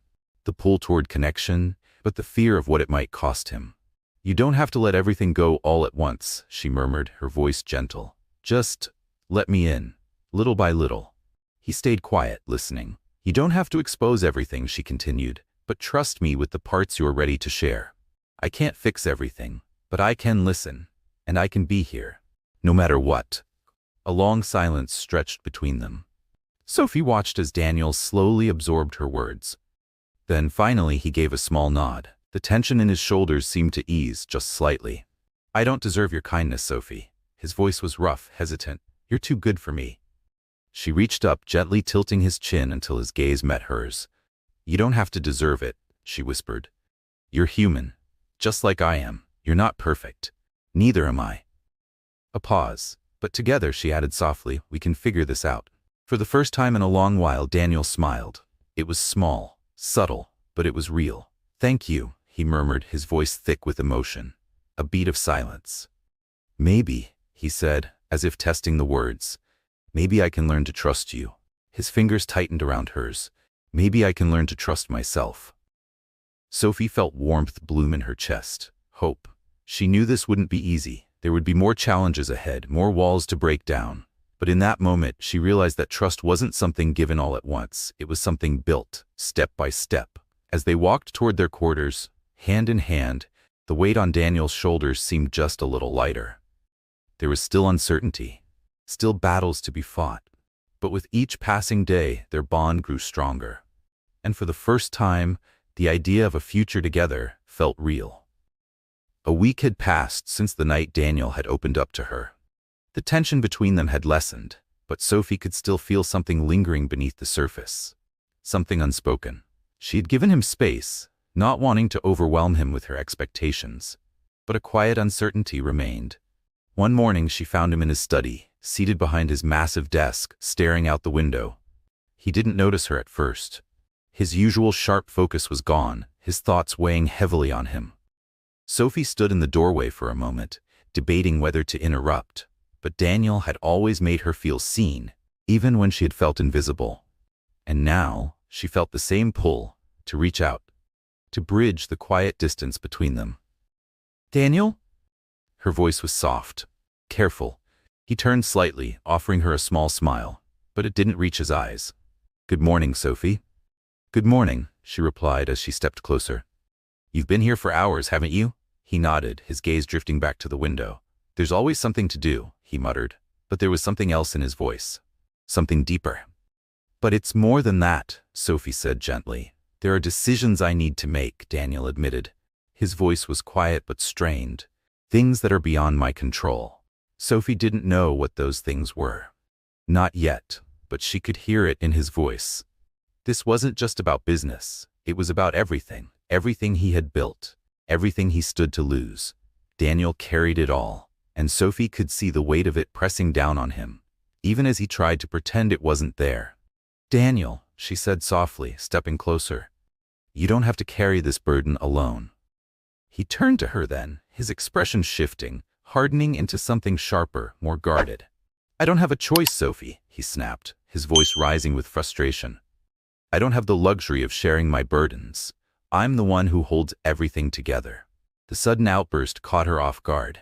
A: the pull toward connection, but the fear of what it might cost him. "You don't have to let everything go all at once," she murmured, her voice gentle. "Just let me in, little by little." He stayed quiet, listening. "You don't have to expose everything," she continued, "but trust me with the parts you're ready to share. I can't fix everything, but I can listen, and I can be here, no matter what." A long silence stretched between them. Sophie watched as Daniel slowly absorbed her words. Then finally he gave a small nod. The tension in his shoulders seemed to ease just slightly. "I don't deserve your kindness, Sophie." His voice was rough, hesitant. "You're too good for me." She reached up, gently tilting his chin until his gaze met hers. "You don't have to deserve it," she whispered. "You're human, just like I am. You're not perfect. Neither am I." A pause. "But together," she added softly, "we can figure this out." For the first time in a long while, Daniel smiled. It was small, subtle, but it was real. "Thank you," he murmured, his voice thick with emotion. A beat of silence. "Maybe," he said, as if testing the words. "Maybe I can learn to trust you." His fingers tightened around hers. "Maybe I can learn to trust myself." Sophie felt warmth bloom in her chest. Hope. She knew this wouldn't be easy. There would be more challenges ahead, more walls to break down. But in that moment, she realized that trust wasn't something given all at once. It was something built, step by step. As they walked toward their quarters, hand in hand, the The weight on Daniel's shoulders seemed just a little lighter. There was still uncertainty, still battles to be fought. But with each passing day, their bond grew stronger. And for the first time, the idea of a future together felt real. A week had passed since the night Daniel had opened up to her. The tension between them had lessened, but Sophie could still feel something lingering beneath the surface. Something unspoken. She had given him space, not wanting to overwhelm him with her expectations. But a quiet uncertainty remained. One morning she found him in his study, seated behind his massive desk, staring out the window. He didn't notice her at first. His usual sharp focus was gone, his thoughts weighing heavily on him. Sophie stood in the doorway for a moment, debating whether to interrupt. But Daniel had always made her feel seen, even when she had felt invisible. And now she felt the same pull, to reach out, to bridge the quiet distance between them. "Daniel?" Her voice was soft, careful. He turned slightly, offering her a small smile, but it didn't reach his eyes. "Good morning, Sophie." "Good morning," she replied as she stepped closer. "You've been here for hours, haven't you?" He nodded, his gaze drifting back to the window. "There's always something to do," he muttered, but there was something else in his voice. Something deeper. "But it's more than that," Sophie said gently. "There are decisions I need to make," Daniel admitted. His voice was quiet but strained. "Things that are beyond my control." Sophie didn't know what those things were. Not yet, but she could hear it in his voice. This wasn't just about business. It was about everything. Everything he had built. Everything he stood to lose. Daniel carried it all, and Sophie could see the weight of it pressing down on him, even as he tried to pretend it wasn't there. "Daniel," she said softly, stepping closer. "You don't have to carry this burden alone." He turned to her then, his expression shifting, hardening into something sharper, more guarded. "I don't have a choice, Sophie," he snapped, his voice rising with frustration. "I don't have the luxury of sharing my burdens. I'm the one who holds everything together." The sudden outburst caught her off guard.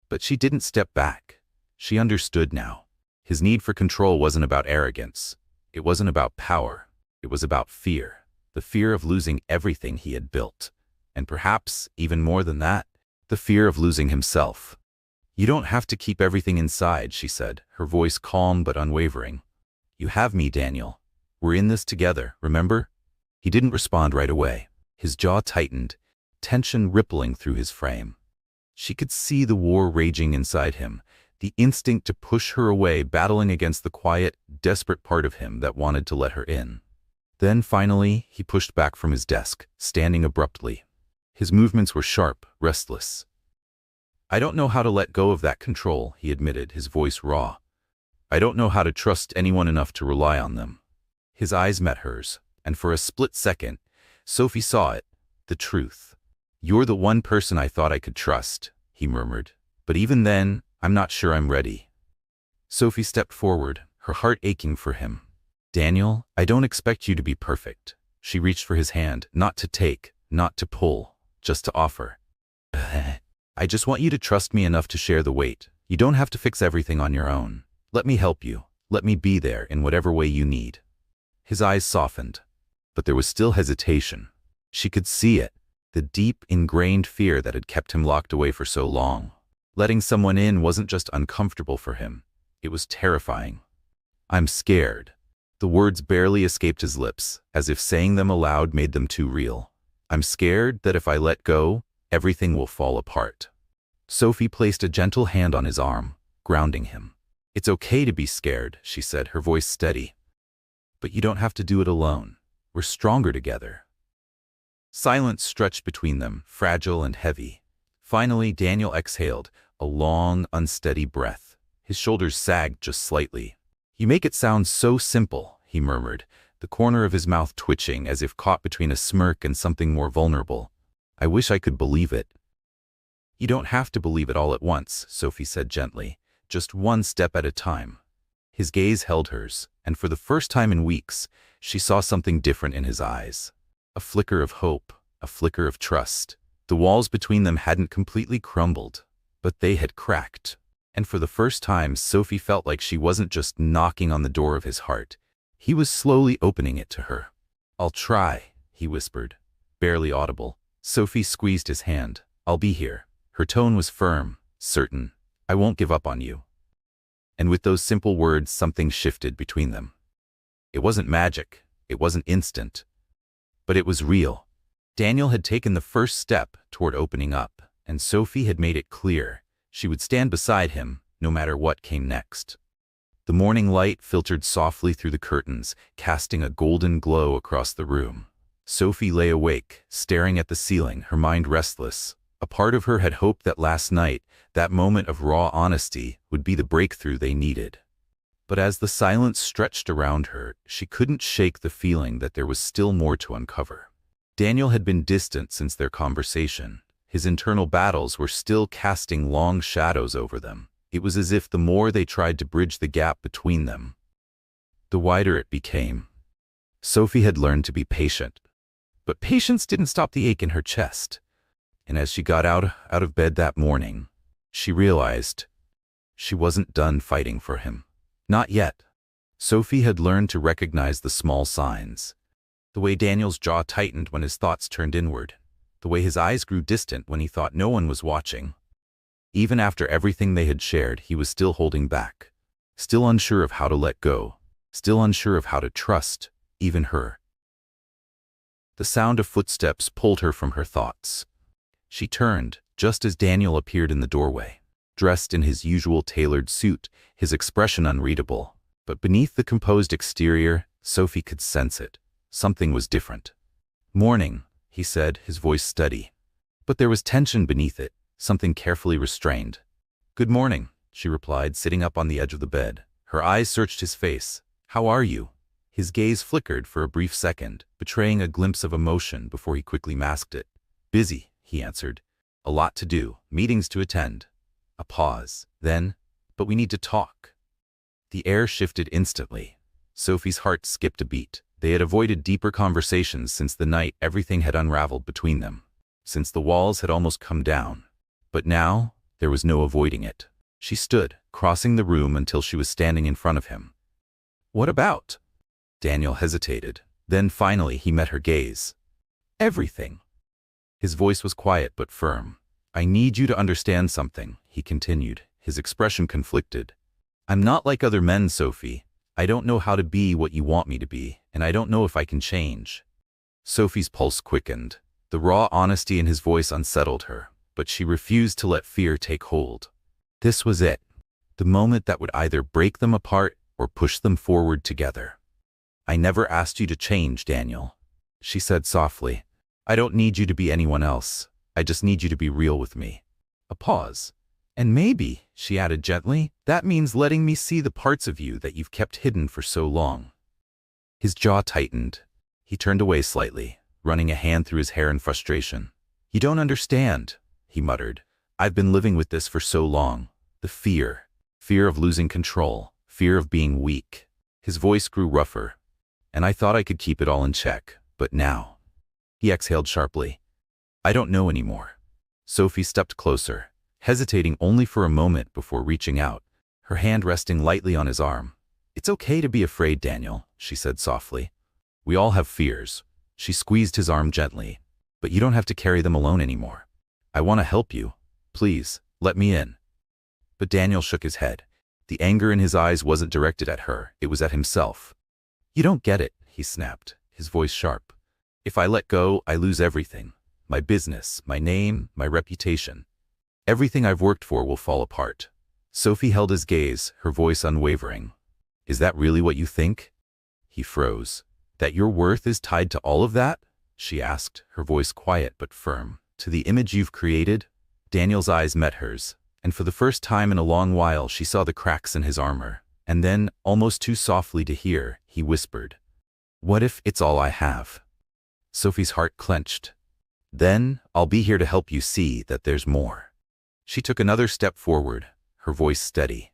A: But she didn't step back. She understood now. His need for control wasn't about arrogance. It wasn't about power. It was about fear. The fear of losing everything he had built. And perhaps, even more than that, the fear of losing himself. "You don't have to keep everything inside," she said, her voice calm but unwavering. "You have me, Daniel. We're in this together, remember?" He didn't respond right away. His jaw tightened, tension rippling through his frame. She could see the war raging inside him, the instinct to push her away battling against the quiet, desperate part of him that wanted to let her in. Then finally, he pushed back from his desk, standing abruptly. His movements were sharp, restless. "I don't know how to let go of that control," he admitted, his voice raw. "I don't know how to trust anyone enough to rely on them." His eyes met hers, and for a split second, Sophie saw it, the truth. "You're the one person I thought I could trust," he murmured. "But even then, I'm not sure I'm ready." Sophie stepped forward, her heart aching for him. "Daniel, I don't expect you to be perfect." She reached for his hand, not to take, not to pull, just to offer. "I just want you to trust me enough to share the weight. You don't have to fix everything on your own. Let me help you. Let me be there in whatever way you need." His eyes softened, but there was still hesitation. She could see it, the deep, ingrained fear that had kept him locked away for so long. Letting someone in wasn't just uncomfortable for him. It was terrifying. "I'm scared." The words barely escaped his lips, as if saying them aloud made them too real. "I'm scared that if I let go, everything will fall apart." Sophie placed a gentle hand on his arm, grounding him. "It's okay to be scared," she said, her voice steady. "But you don't have to do it alone. We're stronger together." Silence stretched between them, fragile and heavy. Finally, Daniel exhaled, a long, unsteady breath. His shoulders sagged just slightly. "You make it sound so simple," he murmured, the corner of his mouth twitching as if caught between a smirk and something more vulnerable. "I wish I could believe it." "You don't have to believe it all at once," Sophie said gently, "just one step at a time." His gaze held hers, and for the first time in weeks, she saw something different in his eyes. A flicker of hope, a flicker of trust. The walls between them hadn't completely crumbled, but they had cracked. And for the first time, Sophie felt like she wasn't just knocking on the door of his heart. He was slowly opening it to her. "I'll try," he whispered, barely audible. Sophie squeezed his hand. I'll be here. Her tone was firm, certain. I won't give up on you. And with those simple words, something shifted between them. It wasn't magic. It wasn't instant. But it was real. Daniel had taken the first step toward opening up, and Sophie had made it clear she would stand beside him no matter what came next. The morning light filtered softly through the curtains, casting a golden glow across the room. Sophie lay awake, staring at the ceiling, her mind restless. A part of her had hoped that last night, that moment of raw honesty, would be the breakthrough they needed. But as the silence stretched around her, she couldn't shake the feeling that there was still more to uncover. Daniel had been distant since their conversation. His internal battles were still casting long shadows over them. It was as if the more they tried to bridge the gap between them, the wider it became. Sophie had learned to be patient. But patience didn't stop the ache in her chest. And as she got out of bed that morning, she realized she wasn't done fighting for him. Not yet. Sophie had learned to recognize the small signs. The way Daniel's jaw tightened when his thoughts turned inward. The way his eyes grew distant when he thought no one was watching. Even after everything they had shared, he was still holding back. Still unsure of how to let go. Still unsure of how to trust, even her. The sound of footsteps pulled her from her thoughts. She turned, just as Daniel appeared in the doorway. Dressed in his usual tailored suit, his expression unreadable. But beneath the composed exterior, Sophie could sense it. Something was different. "Morning," he said, his voice steady. But there was tension beneath it, something carefully restrained. "Good morning," she replied, sitting up on the edge of the bed. Her eyes searched his face. "How are you?" His gaze flickered for a brief second, betraying a glimpse of emotion before he quickly masked it. "Busy," he answered. "A lot to do, meetings to attend." A pause. Then, "But we need to talk." The air shifted instantly. Sophie's heart skipped a beat. They had avoided deeper conversations since the night everything had unraveled between them, since the walls had almost come down. But now, there was no avoiding it. She stood, crossing the room until she was standing in front of him. "What about?" Daniel hesitated. Then finally he met her gaze. "Everything." His voice was quiet but firm. "I need you to understand something," he continued, his expression conflicted. "I'm not like other men, Sophie. I don't know how to be what you want me to be, and I don't know if I can change." Sophie's pulse quickened. The raw honesty in his voice unsettled her, but she refused to let fear take hold. This was it, the moment that would either break them apart or push them forward together. "I never asked you to change, Daniel," she said softly. "I don't need you to be anyone else. I just need you to be real with me." A pause. "And maybe," she added gently, "that means letting me see the parts of you that you've kept hidden for so long." His jaw tightened. He turned away slightly, running a hand through his hair in frustration. "You don't understand," he muttered. "I've been living with this for so long. The fear of losing control, fear of being weak." His voice grew rougher. "And I thought I could keep it all in check, but now." He exhaled sharply. "I don't know anymore." Sophie stepped closer, hesitating only for a moment before reaching out, her hand resting lightly on his arm. "It's okay to be afraid, Daniel," she said softly. "We all have fears." She squeezed his arm gently. "But you don't have to carry them alone anymore. I want to help you. Please, let me in." But Daniel shook his head. The anger in his eyes wasn't directed at her, it was at himself. "You don't get it," he snapped, his voice sharp. "If I let go, I lose everything. My business, my name, my reputation. Everything I've worked for will fall apart." Sophie held his gaze, her voice unwavering. "Is that really what you think?" He froze. "That your worth is tied to all of that?" she asked, her voice quiet but firm. "To the image you've created?" Daniel's eyes met hers, and for the first time in a long while she saw the cracks in his armor. And then, almost too softly to hear, he whispered, "What if it's all I have?" Sophie's heart clenched. "Then, I'll be here to help you see that there's more." She took another step forward, her voice steady.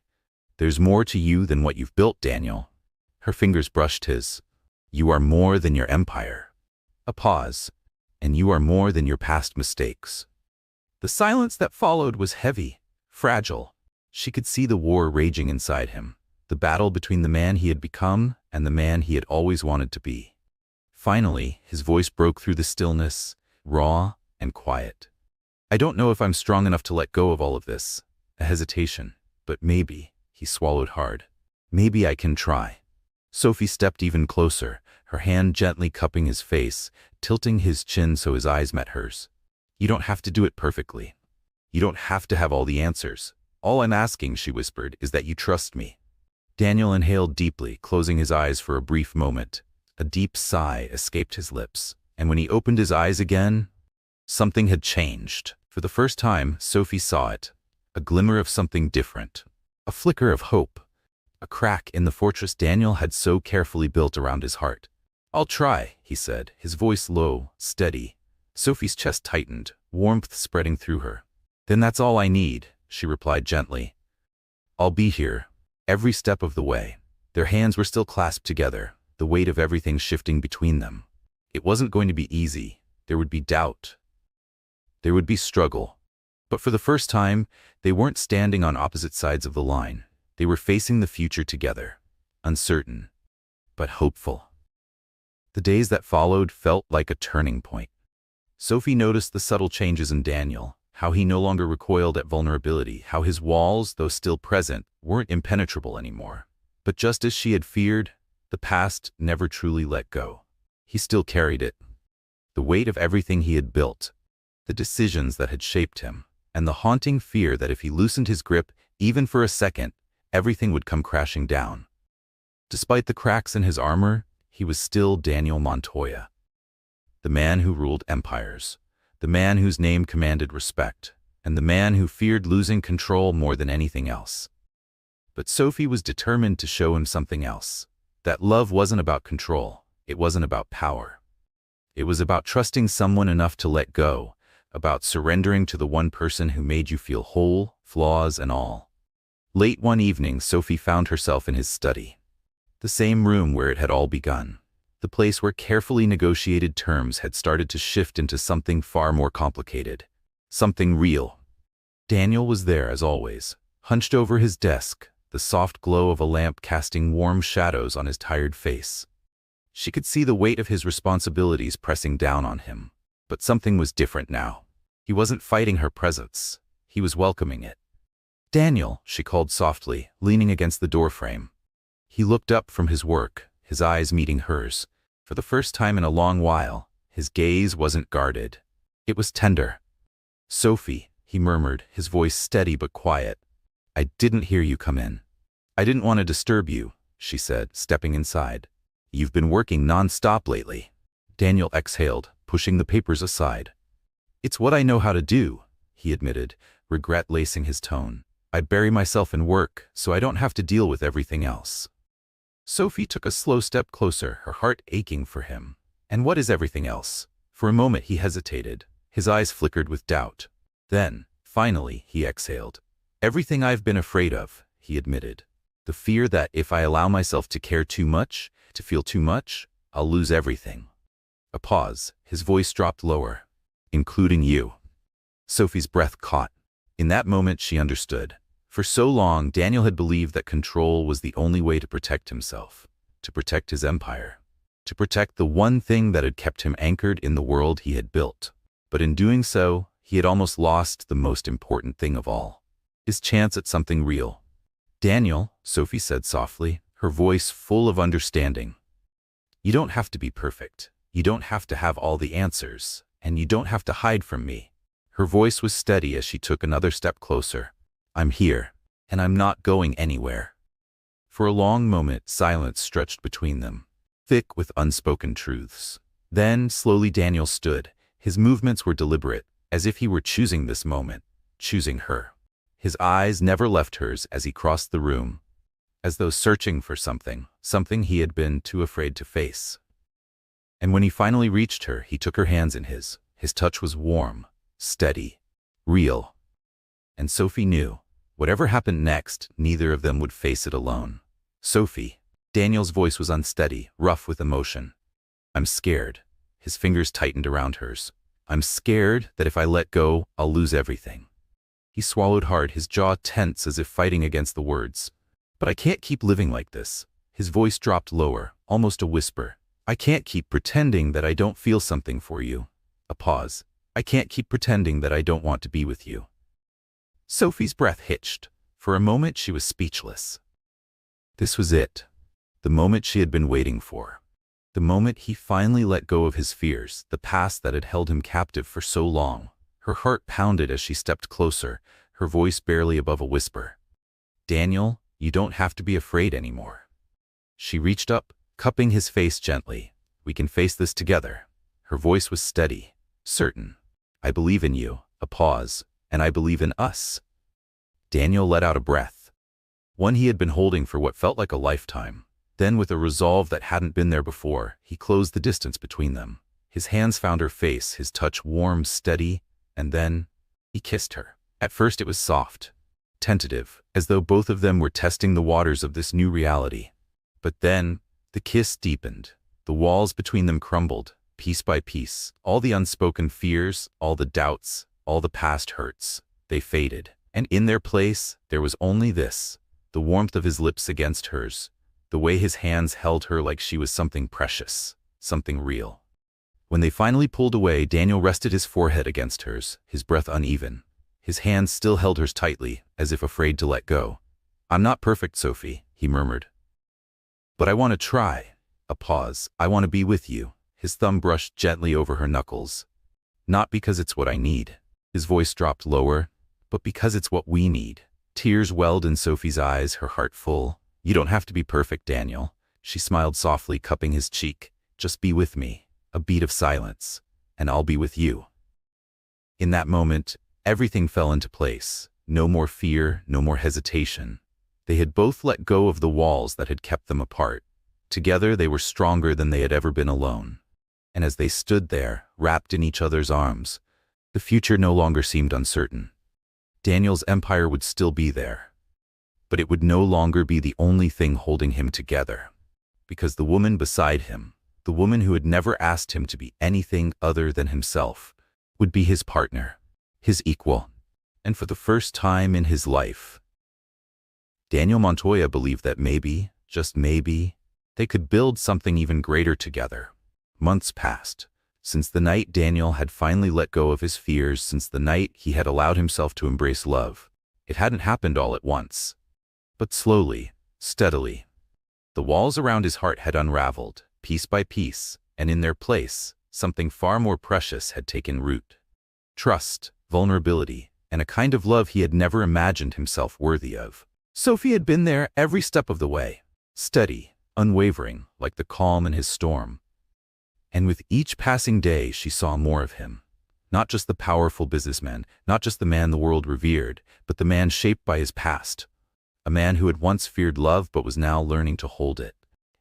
A: "There's more to you than what you've built, Daniel." Her fingers brushed his. "You are more than your empire." A pause. "And you are more than your past mistakes." The silence that followed was heavy, fragile. She could see the war raging inside him, the battle between the man he had become and the man he had always wanted to be. Finally, his voice broke through the stillness, raw and quiet. I don't know if I'm strong enough to let go of all of this. A hesitation. But maybe, he swallowed hard. Maybe I can try. Sophie stepped even closer, her hand gently cupping his face, tilting his chin so his eyes met hers. You don't have to do it perfectly. You don't have to have all the answers. All I'm asking, she whispered, is that you trust me. Daniel inhaled deeply, closing his eyes for a brief moment. A deep sigh escaped his lips, and when he opened his eyes again, something had changed. For the first time, Sophie saw it. A glimmer of something different. A flicker of hope. A crack in the fortress Daniel had so carefully built around his heart. I'll try, he said, his voice low, steady. Sophie's chest tightened, warmth spreading through her. Then that's all I need, she replied gently. I'll be here, every step of the way. Their hands were still clasped together, the weight of everything shifting between them. It wasn't going to be easy. There would be doubt. There would be struggle. But for the first time, they weren't standing on opposite sides of the line. They were facing the future together, uncertain, but hopeful. The days that followed felt like a turning point. Sophie noticed the subtle changes in Daniel, how he no longer recoiled at vulnerability, how his walls, though still present, weren't impenetrable anymore. But just as she had feared, the past never truly let go. He still carried it. The weight of everything he had built, the decisions that had shaped him, and the haunting fear that if he loosened his grip, even for a second, everything would come crashing down. Despite the cracks in his armor, he was still Daniel Montoya. The man who ruled empires, the man whose name commanded respect, and the man who feared losing control more than anything else. But Sophie was determined to show him something else. That love wasn't about control, it wasn't about power. It was about trusting someone enough to let go, about surrendering to the one person who made you feel whole, flaws and all. Late one evening, Sophie found herself in his study. The same room where it had all begun. The place where carefully negotiated terms had started to shift into something far more complicated. Something real. Daniel was there as always, hunched over his desk, the soft glow of a lamp casting warm shadows on his tired face. She could see the weight of his responsibilities pressing down on him. But something was different now. He wasn't fighting her presence. He was welcoming it. Daniel, she called softly, leaning against the doorframe. He looked up from his work, his eyes meeting hers. For the first time in a long while, his gaze wasn't guarded. It was tender. Sophie, he murmured, his voice steady but quiet. I didn't hear you come in. I didn't want to disturb you, she said, stepping inside. You've been working non-stop lately. Daniel exhaled, pushing the papers aside. It's what I know how to do, he admitted, regret lacing his tone. I bury myself in work, so I don't have to deal with everything else. Sophie took a slow step closer, her heart aching for him. And what is everything else? For a moment he hesitated. His eyes flickered with doubt. Then, finally, he exhaled. Everything I've been afraid of, he admitted. The fear that if I allow myself to care too much, to feel too much, I'll lose everything. A pause, his voice dropped lower. Including you. Sophie's breath caught. In that moment she understood. For so long, Daniel had believed that control was the only way to protect himself, to protect his empire, to protect the one thing that had kept him anchored in the world he had built. But in doing so, he had almost lost the most important thing of all, his chance at something real. Daniel, Sophie said softly, her voice full of understanding. You don't have to be perfect. You don't have to have all the answers, and you don't have to hide from me. Her voice was steady as she took another step closer. I'm here, and I'm not going anywhere. For a long moment, silence stretched between them, thick with unspoken truths. Then, slowly Daniel stood. His movements were deliberate, as if he were choosing this moment, choosing her. His eyes never left hers as he crossed the room, as though searching for something he had been too afraid to face. And when he finally reached her, he took her hands in his. His touch was warm, steady, real. And Sophie knew, whatever happened next, neither of them would face it alone. Sophie. Daniel's voice was unsteady, rough with emotion. I'm scared. His fingers tightened around hers. I'm scared that if I let go, I'll lose everything. He swallowed hard, his jaw tense as if fighting against the words. But I can't keep living like this. His voice dropped lower, almost a whisper. I can't keep pretending that I don't feel something for you. A pause. I can't keep pretending that I don't want to be with you." Sophie's breath hitched. For a moment she was speechless. This was it. The moment she had been waiting for. The moment he finally let go of his fears, the past that had held him captive for so long. Her heart pounded as she stepped closer, her voice barely above a whisper. "Daniel, you don't have to be afraid anymore." She reached up, cupping his face gently. "We can face this together." Her voice was steady, certain. "I believe in you." A pause. "And I believe in us." Daniel let out a breath. One he had been holding for what felt like a lifetime. Then, with a resolve that hadn't been there before, he closed the distance between them. His hands found her face, his touch warm, steady, and then he kissed her. At first it was soft, tentative, as though both of them were testing the waters of this new reality. But then the kiss deepened. The walls between them crumbled, piece by piece. All the unspoken fears, all the doubts, all the past hurts, they faded. And in their place, there was only this, the warmth of his lips against hers, the way his hands held her like she was something precious, something real. When they finally pulled away, Daniel rested his forehead against hers, his breath uneven. His hands still held hers tightly, as if afraid to let go. "I'm not perfect, Sophie," he murmured. "But I want to try." A pause. "I want to be with you." His thumb brushed gently over her knuckles. "Not because it's what I need." His voice dropped lower. "But because it's what we need." Tears welled in Sophie's eyes, her heart full. "You don't have to be perfect, Daniel." She smiled softly, cupping his cheek. "Just be with me." A beat of silence. "And I'll be with you." In that moment, everything fell into place. No more fear, no more hesitation. They had both let go of the walls that had kept them apart. Together they were stronger than they had ever been alone. And as they stood there, wrapped in each other's arms, the future no longer seemed uncertain. Daniel's empire would still be there. But it would no longer be the only thing holding him together. Because the woman beside him, the woman who had never asked him to be anything other than himself, would be his partner, his equal. And for the first time in his life, Daniel Montoya believed that maybe, just maybe, they could build something even greater together. Months passed. Since the night Daniel had finally let go of his fears, since the night he had allowed himself to embrace love. It hadn't happened all at once, but slowly, steadily. The walls around his heart had unraveled, piece by piece, and in their place, something far more precious had taken root. Trust, vulnerability, and a kind of love he had never imagined himself worthy of. Sophie had been there every step of the way, steady, unwavering, like the calm in his storm. And with each passing day she saw more of him. Not just the powerful businessman, not just the man the world revered, but the man shaped by his past. A man who had once feared love but was now learning to hold it.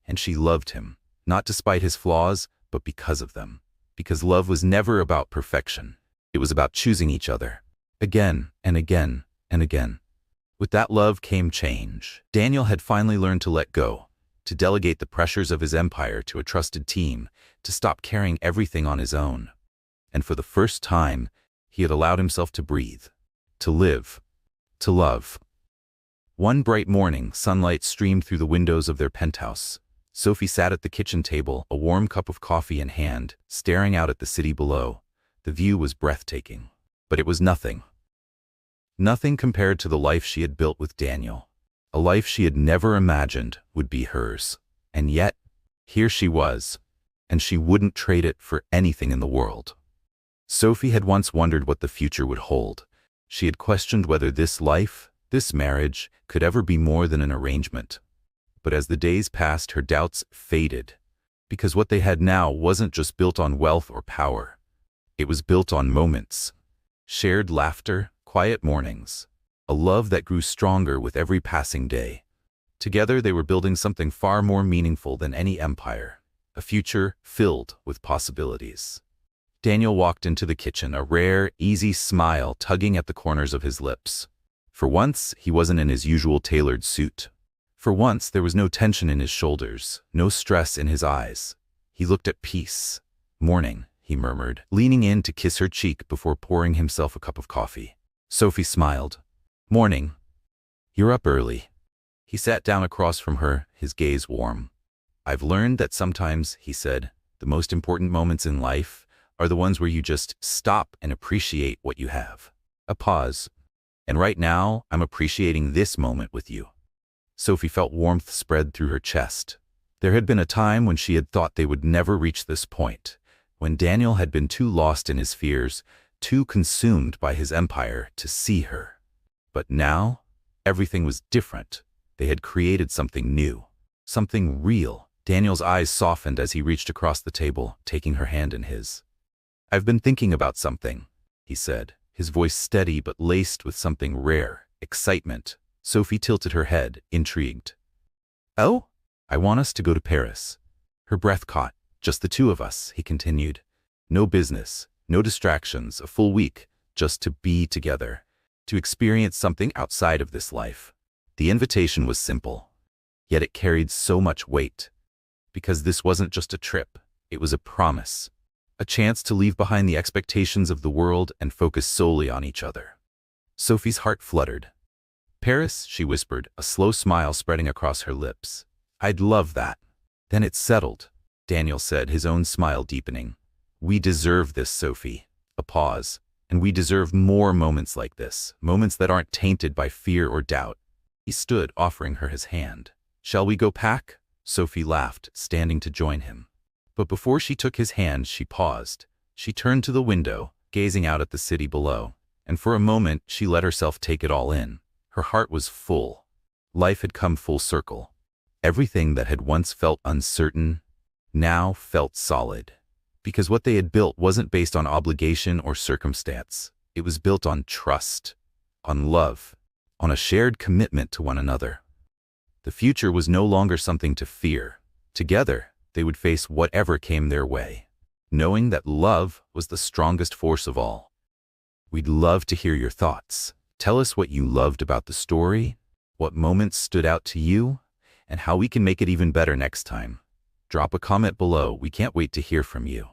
A: And she loved him, not despite his flaws, but because of them. Because love was never about perfection. It was about choosing each other. Again and again and again. With that love came change. Daniel had finally learned to let go, to delegate the pressures of his empire to a trusted team, to stop carrying everything on his own. And for the first time, he had allowed himself to breathe, to live, to love. One bright morning, sunlight streamed through the windows of their penthouse. Sophie sat at the kitchen table, a warm cup of coffee in hand, staring out at the city below. The view was breathtaking, but it was nothing. Nothing compared to the life she had built with Daniel. A life she had never imagined would be hers. And yet, here she was, and she wouldn't trade it for anything in the world. Sophie had once wondered what the future would hold. She had questioned whether this life, this marriage, could ever be more than an arrangement. But as the days passed, her doubts faded, because what they had now wasn't just built on wealth or power. It was built on moments, shared laughter, quiet mornings, a love that grew stronger with every passing day. Together they were building something far more meaningful than any empire, a future filled with possibilities. Daniel walked into the kitchen, a rare, easy smile tugging at the corners of his lips. For once, he wasn't in his usual tailored suit. For once, there was no tension in his shoulders, no stress in his eyes. He looked at peace. "Morning," he murmured, leaning in to kiss her cheek before pouring himself a cup of coffee. Sophie smiled. "Morning. You're up early." He sat down across from her, his gaze warm. "I've learned that sometimes," he said, "the most important moments in life are the ones where you just stop and appreciate what you have. A pause. And right now, I'm appreciating this moment with you. Sophie felt warmth spread through her chest. There had been a time when she had thought they would never reach this point, when Daniel had been too lost in his fears, too consumed by his empire to see her. But now, everything was different. They had created something new, something real. Daniel's eyes softened as he reached across the table, taking her hand in his. "I've been thinking about something," he said, his voice steady but laced with something rare, excitement. Sophie tilted her head, intrigued. "Oh? I want us to go to Paris." Her breath caught. "Just the two of us," he continued. "No business, no distractions, a full week, just to be together, to experience something outside of this life." The invitation was simple, yet it carried so much weight. Because this wasn't just a trip, it was a promise. A chance to leave behind the expectations of the world and focus solely on each other. Sophie's heart fluttered. "Paris," she whispered, a slow smile spreading across her lips. "I'd love that." "Then it's settled," Daniel said, his own smile deepening. "We deserve this, Sophie." A pause. "And we deserve more moments like this, moments that aren't tainted by fear or doubt." He stood, offering her his hand. "Shall we go pack?" Sophie laughed, standing to join him. But before she took his hand, she paused. She turned to the window, gazing out at the city below, and for a moment she let herself take it all in. Her heart was full. Life had come full circle. Everything that had once felt uncertain now felt solid. Because what they had built wasn't based on obligation or circumstance. It was built on trust, on love, on a shared commitment to one another. The future was no longer something to fear. Together, they would face whatever came their way, knowing that love was the strongest force of all. We'd love to hear your thoughts. Tell us what you loved about the story, what moments stood out to you, and how we can make it even better next time. Drop a comment below. We can't wait to hear from you.